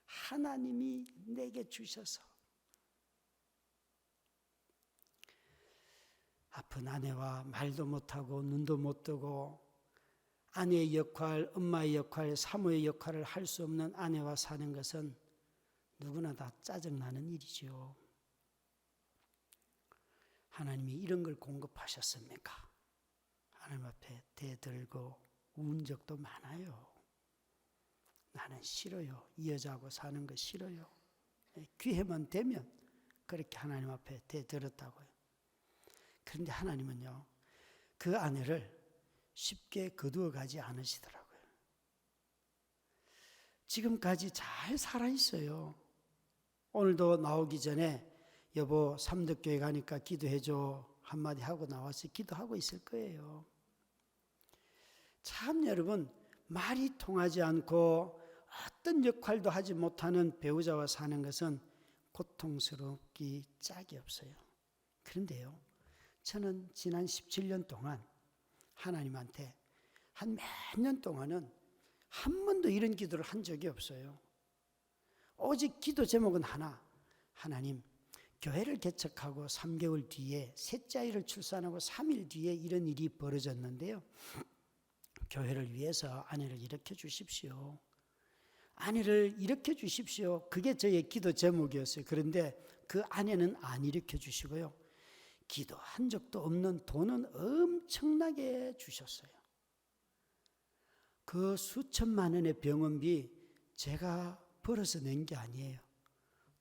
하나님이 내게 주셔서 아픈 아내와 말도 못하고 눈도 못 뜨고 아내의 역할, 엄마의 역할, 사모의 역할을 할 수 없는 아내와 사는 것은 누구나 다 짜증나는 일이죠. 하나님이 이런 걸 공급하셨습니까? 하나님 앞에 대들고 운 적도 많아요. 나는 싫어요. 이 여자하고 사는 거 싫어요. 기회만 되면 그렇게 하나님 앞에 대들었다고요. 그런데 하나님은요, 그 아내를 쉽게 거두어 가지 않으시더라고요. 지금까지 잘 살아있어요. 오늘도 나오기 전에 여보 삼덕교회 가니까 기도해줘 한마디 하고 나와서 기도하고 있을 거예요. 참 여러분, 말이 통하지 않고 어떤 역할도 하지 못하는 배우자와 사는 것은 고통스럽기 짝이 없어요. 그런데요, 저는 지난 17년 동안 하나님한테 한 몇 년 동안은 한 번도 이런 기도를 한 적이 없어요. 오직 기도 제목은 하나, 하나님, 교회를 개척하고 3개월 뒤에 셋째 아이를 출산하고 3일 뒤에 이런 일이 벌어졌는데요, 교회를 위해서 아내를 일으켜 주십시오. 아내를 일으켜 주십시오. 그게 저의 기도 제목이었어요. 그런데 그 아내는 안 일으켜 주시고요, 기도한 적도 없는 돈은 엄청나게 주셨어요. 그 수천만 원의 병원비 제가 벌어서 낸 게 아니에요.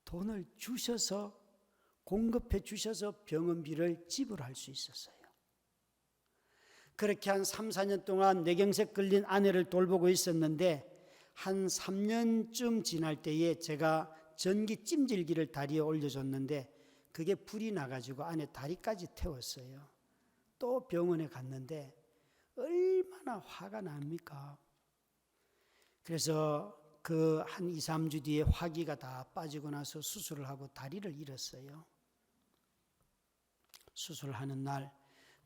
돈을 주셔서, 공급해 주셔서 병원비를 지불할 수 있었어요. 그렇게 한 3, 4년 동안 뇌경색 걸린 아내를 돌보고 있었는데, 한 3년쯤 지날 때에 제가 전기 찜질기를 다리에 올려줬는데 그게 불이 나가지고 아내 다리까지 태웠어요. 또 병원에 갔는데 얼마나 화가 납니까? 그래서 그 한 2, 3주 뒤에 화기가 다 빠지고 나서 수술을 하고 다리를 잃었어요. 수술하는 날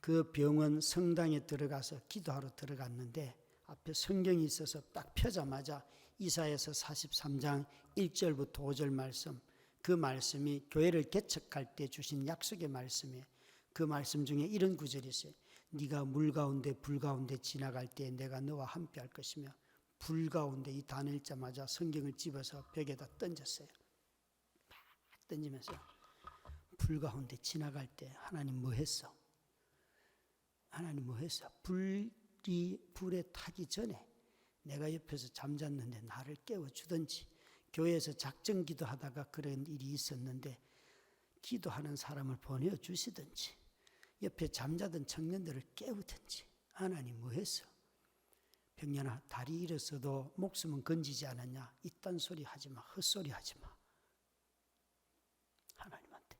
그 병원 성당에 들어가서 기도하러 들어갔는데 앞에 성경이 있어서 딱 펴자마자 이사야서 43장 1절부터 5절 말씀, 그 말씀이 교회를 개척할 때 주신 약속의 말씀이에요. 그 말씀 중에 이런 구절이 있어요. 네가 물 가운데 불 가운데 지나갈 때 내가 너와 함께 할 것이며, 불 가운데 이 단어 읽자마자 성경을 집어서 벽에다 던졌어요. 막 던지면서 불 가운데 지나갈 때 하나님 뭐 했어? 하나님 뭐 했어? 불에 타기 전에 내가 옆에서 잠잤는데 나를 깨워주든지, 교회에서 작정 기도하다가 그런 일이 있었는데 기도하는 사람을 보내주시든지, 옆에 잠자던 청년들을 깨우든지, 하나님 뭐 했어? 병년아, 다리 잃었어도 목숨은 건지지 않았냐? 이딴 소리 하지 마, 헛소리 하지 마. 하나님한테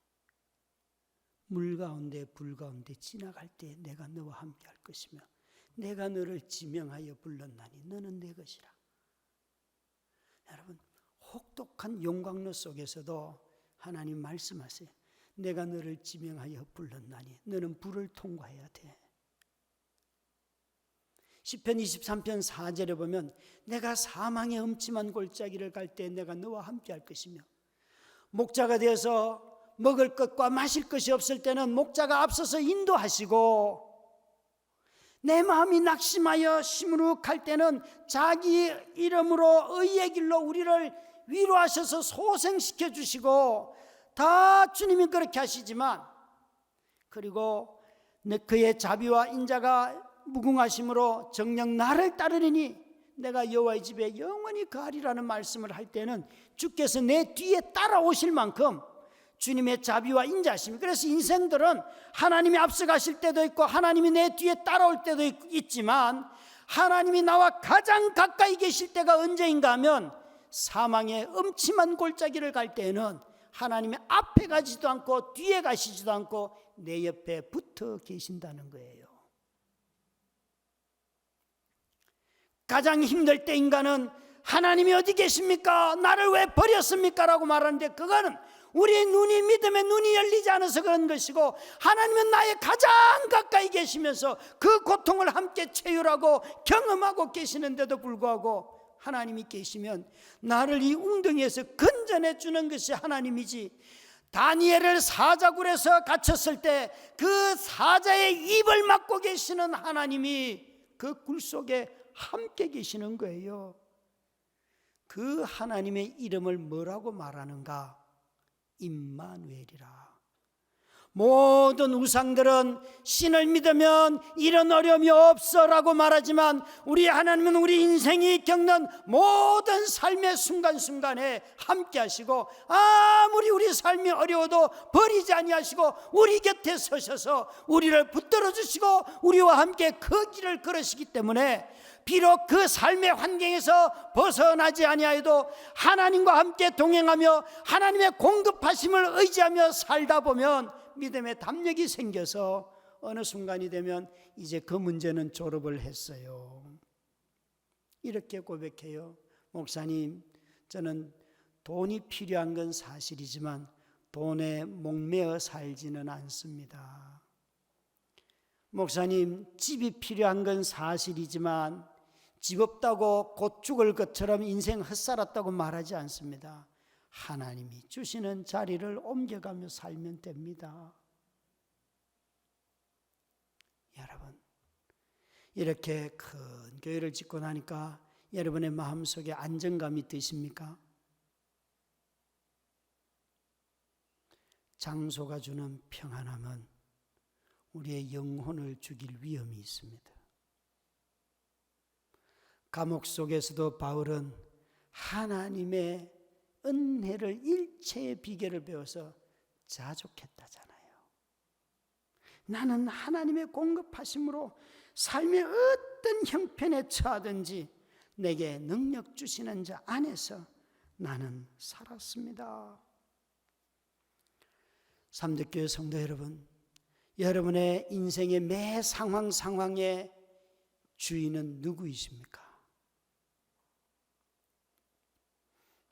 물 가운데 불 가운데 지나갈 때 내가 너와 함께 할 것이며 내가 너를 지명하여 불렀나니 너는 내 것이라. 여러분, 혹독한 용광로 속에서도 하나님 말씀하세요. 내가 너를 지명하여 불렀나니 너는 불을 통과해야 돼. 시편 23편 4절에 보면 내가 사망의 음침한 골짜기를 갈 때 내가 너와 함께 할 것이며, 목자가 되어서 먹을 것과 마실 것이 없을 때는 목자가 앞서서 인도하시고, 내 마음이 낙심하여 시무룩할 때는 자기 이름으로 의의 길로 우리를 위로하셔서 소생시켜 주시고, 다 주님이 그렇게 하시지만, 그리고 그의 자비와 인자가 무궁하심으로 정녕 나를 따르리니 내가 여호와의 집에 영원히 거하리라는 말씀을 할 때는 주께서 내 뒤에 따라오실 만큼 주님의 자비와 인자심이, 그래서 인생들은 하나님이 앞서가실 때도 있고 하나님이 내 뒤에 따라올 때도 있지만, 하나님이 나와 가장 가까이 계실 때가 언제인가 하면 사망의 음침한 골짜기를 갈 때에는 하나님이 앞에 가지도 않고 뒤에 가시지도 않고 내 옆에 붙어 계신다는 거예요. 가장 힘들 때 인간은 하나님이 어디 계십니까? 나를 왜 버렸습니까? 라고 말하는데, 그거는 우리의 눈이, 믿음의 눈이 열리지 않아서 그런 것이고, 하나님은 나의 가장 가까이 계시면서 그 고통을 함께 체휼하고 경험하고 계시는데도 불구하고, 하나님이 계시면 나를 이 웅덩이에서 건져내 주는 것이 하나님이지, 다니엘을 사자굴에서 갇혔을 때 그 사자의 입을 막고 계시는 하나님이 그 굴 속에 함께 계시는 거예요. 그 하나님의 이름을 뭐라고 말하는가? 임마누엘이라. 모든 우상들은 신을 믿으면 이런 어려움이 없어라고 말하지만 우리 하나님은 우리 인생이 겪는 모든 삶의 순간순간에 함께 하시고 아무리 우리 삶이 어려워도 버리지 아니하시고 우리 곁에 서셔서 우리를 붙들어 주시고 우리와 함께 그 길을 걸으시기 때문에 비록 그 삶의 환경에서 벗어나지 아니하여도 하나님과 함께 동행하며 하나님의 공급하심을 의지하며 살다 보면 믿음의 담력이 생겨서 어느 순간이 되면 이제 그 문제는 졸업을 했어요. 이렇게 고백해요. 목사님, 저는 돈이 필요한 건 사실이지만 돈에 목매어 살지는 않습니다. 목사님, 집이 필요한 건 사실이지만 집 없다고 곧 죽을 것처럼 인생 헛살았다고 말하지 않습니다. 하나님이 주시는 자리를 옮겨가며 살면 됩니다. 여러분, 이렇게 큰 교회를 짓고 나니까 여러분의 마음속에 안정감이 드십니까? 장소가 주는 평안함은 우리의 영혼을 죽일 위험이 있습니다. 감옥 속에서도 바울은 하나님의 은혜를 일체의 비결을 배워서 자족했다잖아요. 나는 하나님의 공급하심으로 삶의 어떤 형편에 처하든지 내게 능력 주시는 자 안에서 나는 살았습니다. 삼덕교회 성도 여러분, 여러분의 인생의 매 상황의 주인은 누구이십니까?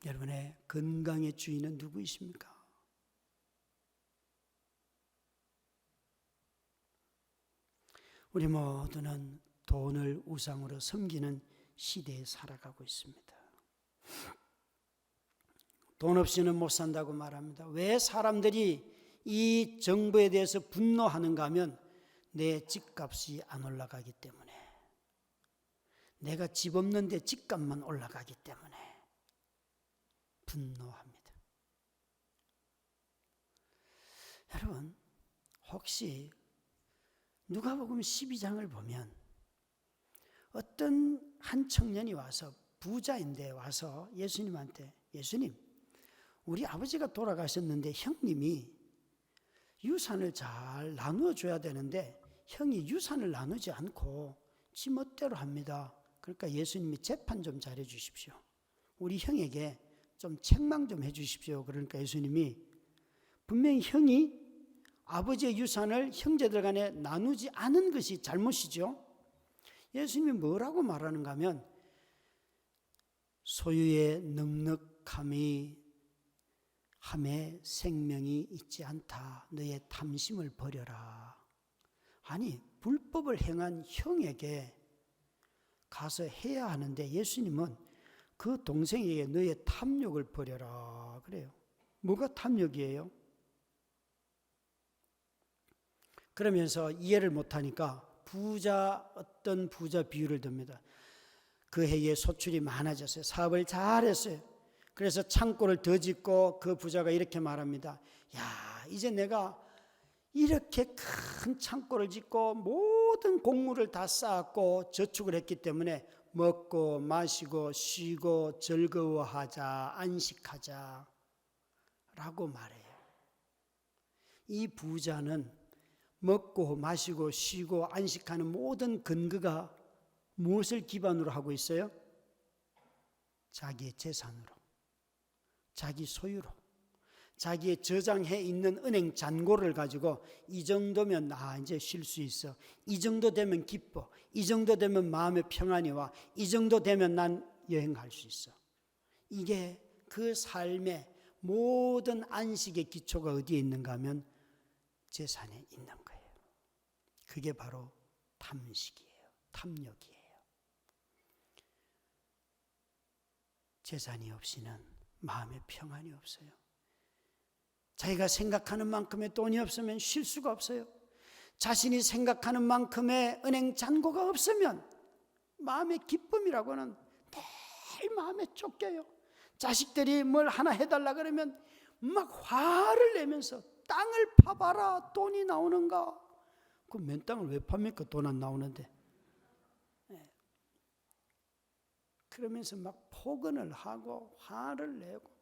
여러분의 건강의 주인은 누구이십니까? 우리 모두는 돈을 우상으로 섬기는 시대에 살아가고 있습니다. 돈 없이는 못 산다고 말합니다. 왜 사람들이 이 정부에 대해서 분노하는가 하면 내 집값이 안 올라가기 때문에, 내가 집 없는데 집값만 올라가기 때문에 분노합니다. 여러분, 혹시 누가복음 12장을 보면 어떤 한 청년이 와서, 부자인데 와서 예수님한테, 예수님, 우리 아버지가 돌아가셨는데 형님이 유산을 잘 나누어 줘야 되는데 형이 유산을 나누지 않고 지 멋대로 합니다. 그러니까 예수님이 재판 좀 잘해 주십시오. 우리 형에게 좀 책망 좀 해 주십시오. 그러니까 예수님이 분명히 형이 아버지의 유산을 형제들 간에 나누지 않은 것이 잘못이죠. 예수님이 뭐라고 말하는가 하면 소유의 넉넉함이 함에 생명이 있지 않다. 너의 탐심을 버려라. 아니, 불법을 행한 형에게 가서 해야 하는데 예수님은 그 동생에게 너의 탐욕을 버려라 그래요. 뭐가 탐욕이에요? 그러면서 이해를 못하니까 어떤 부자 비유를 듭니다. 그 해에 소출이 많아졌어요. 사업을 잘했어요. 그래서 창고를 더 짓고 그 부자가 이렇게 말합니다. 야, 이제 내가 이렇게 큰 창고를 짓고 모든 곡물을 다 쌓았고 저축을 했기 때문에 먹고 마시고 쉬고 즐거워하자, 안식하자 라고 말해요. 이 부자는 먹고 마시고 쉬고 안식하는 모든 근거가 무엇을 기반으로 하고 있어요? 자기의 재산으로, 자기 소유로, 자기의 저장해 있는 은행 잔고를 가지고 이 정도면 이제 쉴 수 있어, 이 정도 되면 기뻐, 이 정도 되면 마음의 평안이 와, 이 정도 되면 난 여행할 수 있어. 이게 그 삶의 모든 안식의 기초가 어디에 있는가 하면 재산에 있는 거예요. 그게 바로 탐식이에요. 탐욕이에요. 재산이 없이는 마음의 평안이 없어요. 자기가 생각하는 만큼의 돈이 없으면 쉴 수가 없어요. 자신이 생각하는 만큼의 은행 잔고가 없으면 마음의 기쁨이라고는 매일 마음에 쫓겨요. 자식들이 뭘 하나 해달라 그러면 막 화를 내면서 땅을 파봐라, 돈이 나오는가? 그 맨 땅을 왜 팝니까? 돈 안 나오는데. 네. 그러면서 막 폭언을 하고 화를 내고,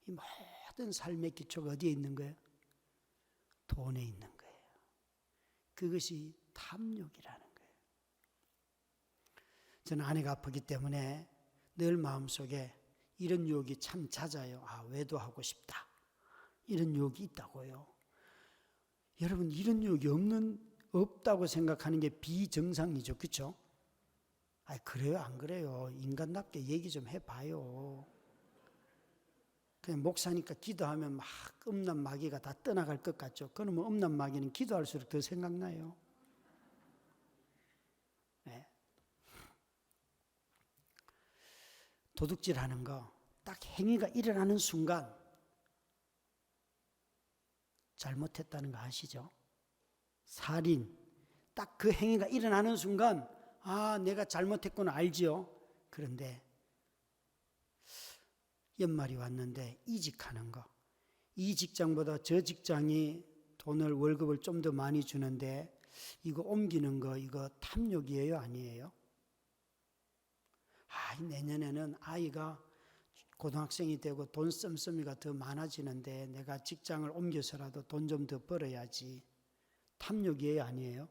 이 모든 삶의 기초가 어디에 있는 거예요? 돈에 있는 거예요. 그것이 탐욕이라는 거예요. 저는 아내가 아프기 때문에 늘 마음속에 이런 유혹이 참 잦아요. 외도하고 싶다, 이런 유혹이 있다고요. 여러분, 이런 유혹이 없다고 생각하는 게 비정상이죠. 그렇죠? 그래요? 안 그래요? 인간답게 얘기 좀 해봐요. 그냥 목사니까 기도하면 막 음란 마귀가 다 떠나갈 것 같죠. 그러면 음란 마귀는 기도할수록 더 생각나요. 네. 도둑질하는 거, 딱 행위가 일어나는 순간 잘못했다는 거 아시죠? 살인, 딱 그 행위가 일어나는 순간 내가 잘못했구나 알지요. 그런데 연말이 왔는데 이직하는 거, 이 직장보다 저 직장이 월급을 좀 더 많이 주는데 이거 옮기는 거, 이거 탐욕이에요, 아니에요? 내년에는 아이가 고등학생이 되고 돈 씀씀이가 더 많아지는데 내가 직장을 옮겨서라도 돈 좀 더 벌어야지. 탐욕이에요, 아니에요?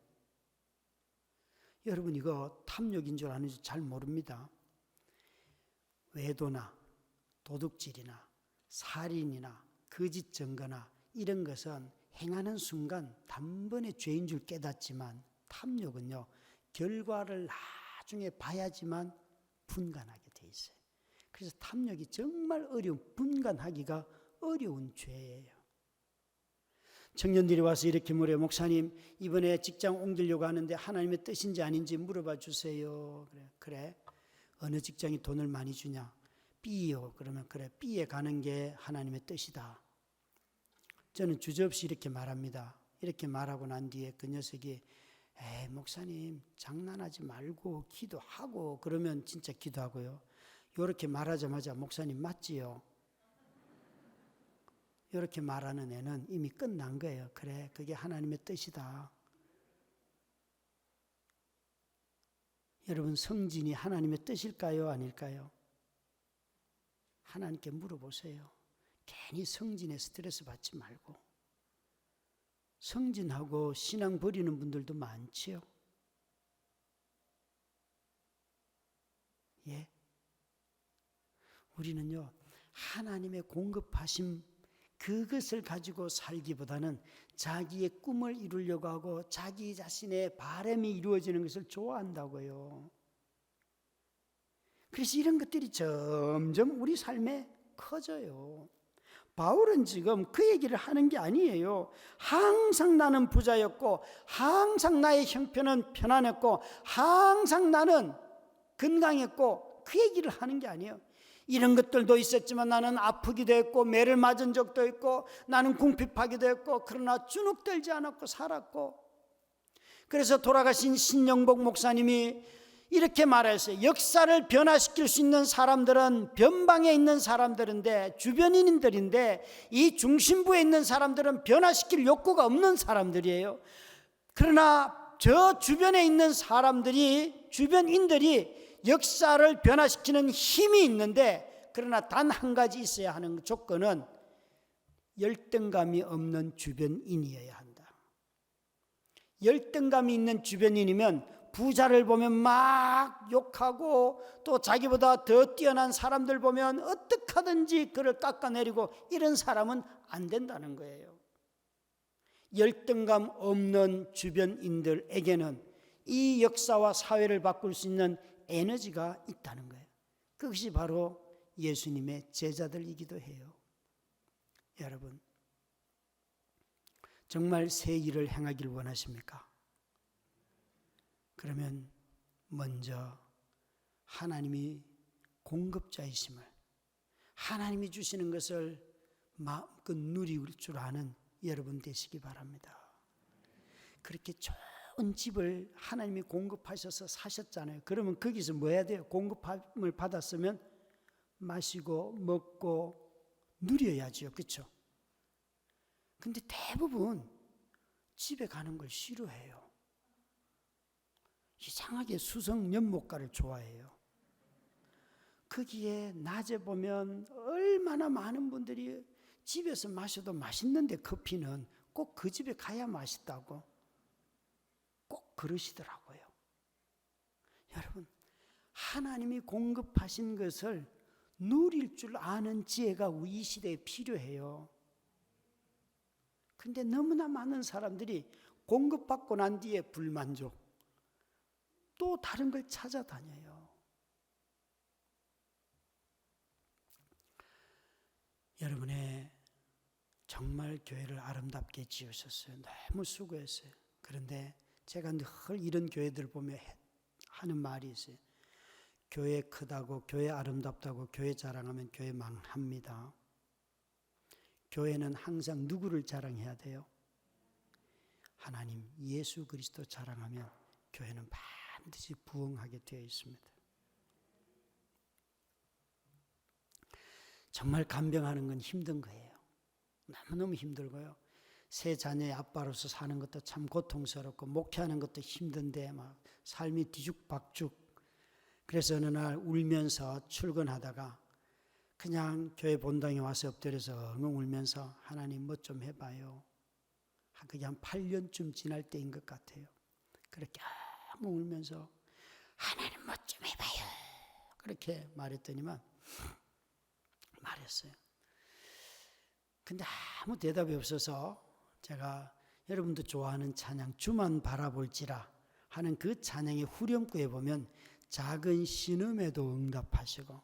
여러분, 이거 탐욕인 줄 아는지 잘 모릅니다. 외도나 도둑질이나 살인이나 거짓 증거나 이런 것은 행하는 순간 단번에 죄인 줄 깨닫지만, 탐욕은요, 결과를 나중에 봐야지만 분간하게 돼 있어요. 그래서 탐욕이 정말 분간하기가 어려운 죄예요. 청년들이 와서 이렇게 물어요. 목사님, 이번에 직장 옮기려고 하는데 하나님의 뜻인지 아닌지 물어봐 주세요. 그래. 어느 직장이 돈을 많이 주냐? B요. 그러면 그래, B에 가는 게 하나님의 뜻이다. 저는 주저없이 이렇게 말합니다. 이렇게 말하고 난 뒤에 그 녀석이 목사님 장난하지 말고 기도하고, 그러면 진짜 기도하고요. 이렇게 말하자마자 목사님 맞지요? 이렇게 말하는 애는 이미 끝난 거예요. 그래, 그게 하나님의 뜻이다. 여러분, 성진이 하나님의 뜻일까요, 아닐까요? 하나님께 물어보세요. 괜히 성진에 스트레스 받지 말고. 성진하고 신앙 버리는 분들도 많지요. 예. 우리는요, 하나님의 공급하심, 그것을 가지고 살기보다는 자기의 꿈을 이루려고 하고 자기 자신의 바람이 이루어지는 것을 좋아한다고요. 그래서 이런 것들이 점점 우리 삶에 커져요. 바울은 지금 그 얘기를 하는 게 아니에요. 항상 나는 부자였고, 항상 나의 형편은 편안했고, 항상 나는 건강했고, 그 얘기를 하는 게 아니에요. 이런 것들도 있었지만 나는 아프기도 했고, 매를 맞은 적도 있고, 나는 궁핍하기도 했고, 그러나 주눅들지 않았고 살았고. 그래서 돌아가신 신영복 목사님이 이렇게 말했어요. 역사를 변화시킬 수 있는 사람들은 변방에 있는 사람들인데, 주변인들인데, 이 중심부에 있는 사람들은 변화시킬 욕구가 없는 사람들이에요. 그러나 저 주변에 있는 사람들이, 주변인들이 역사를 변화시키는 힘이 있는데, 그러나 단 한 가지 있어야 하는 조건은 열등감이 없는 주변인이어야 한다. 열등감이 있는 주변인이면 부자를 보면 막 욕하고, 또 자기보다 더 뛰어난 사람들 보면 어떻게 하든지 그를 깎아내리고, 이런 사람은 안 된다는 거예요. 열등감 없는 주변인들에게는 이 역사와 사회를 바꿀 수 있는 에너지가 있다는 거예요. 그것이 바로 예수님의 제자들이기도 해요. 여러분, 정말 새 일을 행하길 원하십니까? 그러면 먼저 하나님이 공급자이심을, 하나님이 주시는 것을 마음껏 누릴 줄 아는 여러분 되시기 바랍니다. 그렇게 좋은 집을 하나님이 공급하셔서 사셨잖아요. 그러면 거기서 뭐 해야 돼요? 공급함을 받았으면 마시고 먹고 누려야지요. 그렇죠? 근데 대부분 집에 가는 걸 싫어해요. 이상하게 수성 연못가를 좋아해요. 거기에 낮에 보면 얼마나 많은 분들이 집에서 마셔도 맛있는데 커피는 꼭 그 집에 가야 맛있다고 꼭 그러시더라고요. 여러분, 하나님이 공급하신 것을 누릴 줄 아는 지혜가 이 시대에 필요해요. 근데 너무나 많은 사람들이 공급받고 난 뒤에 불만족, 또 다른 걸 찾아다녀요. 여러분의 정말 교회를 아름답게 지으셨어요. 너무 수고했어요. 그런데 제가 늘 이런 교회들 보면 하는 말이 있어요. 교회 크다고, 교회 아름답다고 교회 자랑하면 교회 망합니다. 교회는 항상 누구를 자랑해야 돼요? 하나님 예수 그리스도 자랑하면 교회는 반드시 부흥하게 되어 있습니다. 정말 간병하는 건 힘든 거예요. 너무너무 힘들고요. 세 자녀의 아빠로서 사는 것도 참 고통스럽고 목회하는 것도 힘든데 막 삶이 뒤죽박죽. 그래서 어느 날 울면서 출근하다가 그냥 교회 본당에 와서 엎드려서 엉엉 울면서 하나님 뭐 좀 해봐요. 그게 한 8년쯤 지날 때인 것 같아요. 그렇게 엉엉 울면서 하나님 뭐 좀 해봐요. 그렇게 말했더니만 말했어요. 근데 아무 대답이 없어서 제가 여러분도 좋아하는 찬양 주만 바라볼지라 하는 그 찬양의 후렴구에 보면 작은 신음에도 응답하시고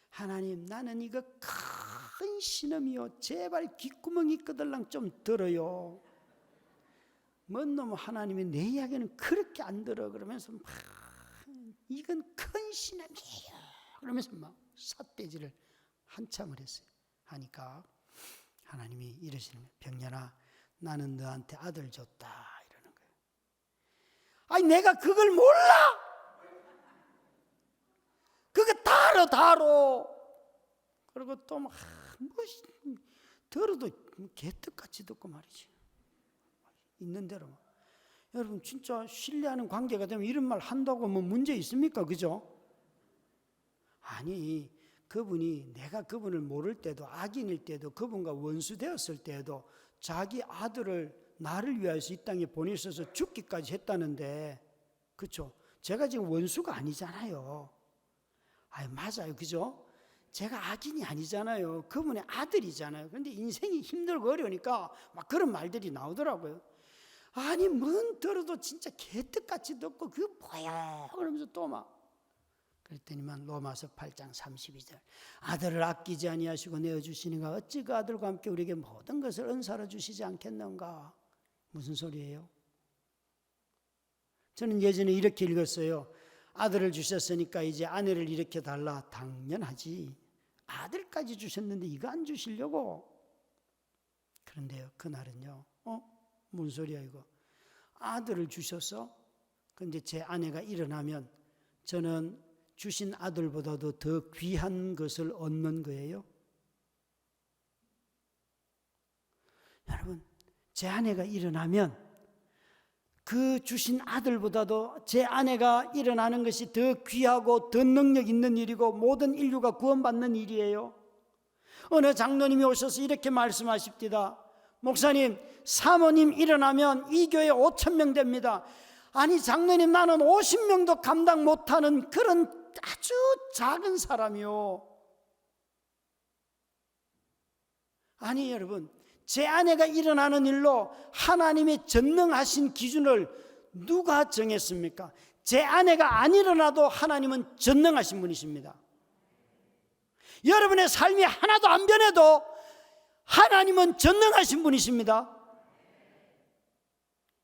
하나님 나는 이거 큰 신음이요 제발 귓구멍이 끄들랑 좀 들어요. 뭔 놈 하나님이 내 이야기는 그렇게 안 들어 그러면서 막 이건 큰 신음이에요 그러면서 막 삿대질을 한참을 했어요. 하니까 하나님이 이러시는 거예요. 병년아 나는 너한테 아들 줬다 이러는 거예요. 아니 내가 그걸 몰라? 그거 다뤄. 그리고 또 막 뭐 들어도 개떡같이 듣고 말이지. 있는 대로. 여러분 진짜 신뢰하는 관계가 되면 이런 말 한다고 뭐 문제 있습니까? 그죠? 아니 그분이 내가 그분을 모를 때도 악인일 때도 그분과 원수 되었을 때도 자기 아들을 나를 위해서 이 땅에 보내셔서 죽기까지 했다는데 그렇죠? 제가 지금 원수가 아니잖아요. 맞아요. 그죠? 제가 악인이 아니잖아요. 그분의 아들이잖아요. 그런데 인생이 힘들고 어려우니까 막 그런 말들이 나오더라고요. 아니 뭔 들어도 진짜 개떡같이 듣고 그게 뭐야 그러면서 또 막 그랬더니만 로마서 8장 32절 아들을 아끼지 아니하시고 내어주시니가 어찌 그 아들과 함께 우리에게 모든 것을 은사로 주시지 않겠는가. 무슨 소리예요? 저는 예전에 이렇게 읽었어요. 아들을 주셨으니까 이제 아내를 일으켜달라. 당연하지. 아들까지 주셨는데 이거 안 주시려고. 그런데요 그날은요 무슨 소리야 이거. 아들을 주셔서 근데 제 아내가 일어나면 저는 주신 아들보다도 더 귀한 것을 얻는 거예요. 여러분 제 아내가 일어나면 그 주신 아들보다도 제 아내가 일어나는 것이 더 귀하고 더 능력 있는 일이고 모든 인류가 구원받는 일이에요. 어느 장로님이 오셔서 이렇게 말씀하십니다. 목사님 사모님 일어나면 이 교회 5,000명 됩니다. 아니 장로님 나는 50명도 감당 못하는 그런 아주 작은 사람이요. 아니 여러분 제 아내가 일어나는 일로 하나님의 전능하신 기준을 누가 정했습니까? 제 아내가 안 일어나도 하나님은 전능하신 분이십니다. 여러분의 삶이 하나도 안 변해도 하나님은 전능하신 분이십니다.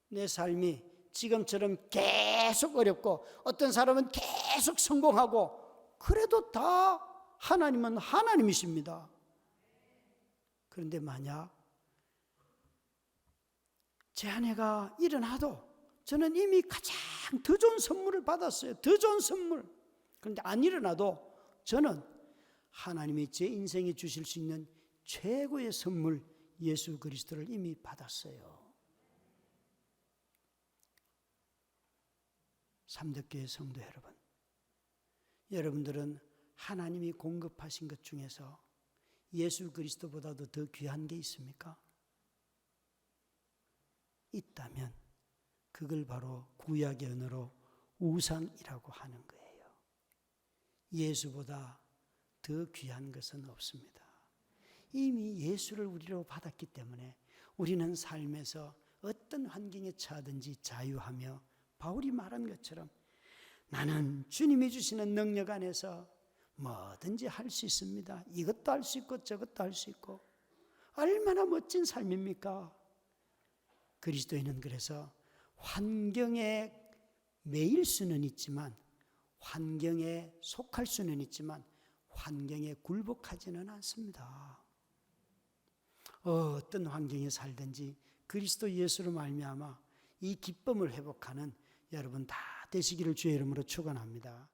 내 삶이 지금처럼 계속 어렵고 어떤 사람은 계속 성공하고 그래도 다 하나님은 하나님이십니다. 그런데 만약 제 아내가 일어나도 저는 이미 가장 더 좋은 선물을 받았어요. 더 좋은 선물. 그런데 안 일어나도 저는 하나님이 제 인생에 주실 수 있는 최고의 선물 예수 그리스도를 이미 받았어요. 삼덕교회 성도 여러분, 여러분들은 하나님이 공급하신 것 중에서 예수 그리스도보다도 더 귀한 게 있습니까? 있다면 그걸 바로 구약의 언어로 우상이라고 하는 거예요. 예수보다 더 귀한 것은 없습니다. 이미 예수를 우리로 받았기 때문에 우리는 삶에서 어떤 환경에 처하든지 자유하며 바울이 말한 것처럼 나는 주님이 주시는 능력 안에서 뭐든지 할 수 있습니다. 이것도 할 수 있고 저것도 할 수 있고 얼마나 멋진 삶입니까? 그리스도인은 그래서 환경에 매일 수는 있지만 환경에 속할 수는 있지만 환경에 굴복하지는 않습니다. 어떤 환경에 살든지 그리스도 예수로 말미암아 이 기쁨을 회복하는 여러분 다 되시기를 주의 이름으로 축원합니다.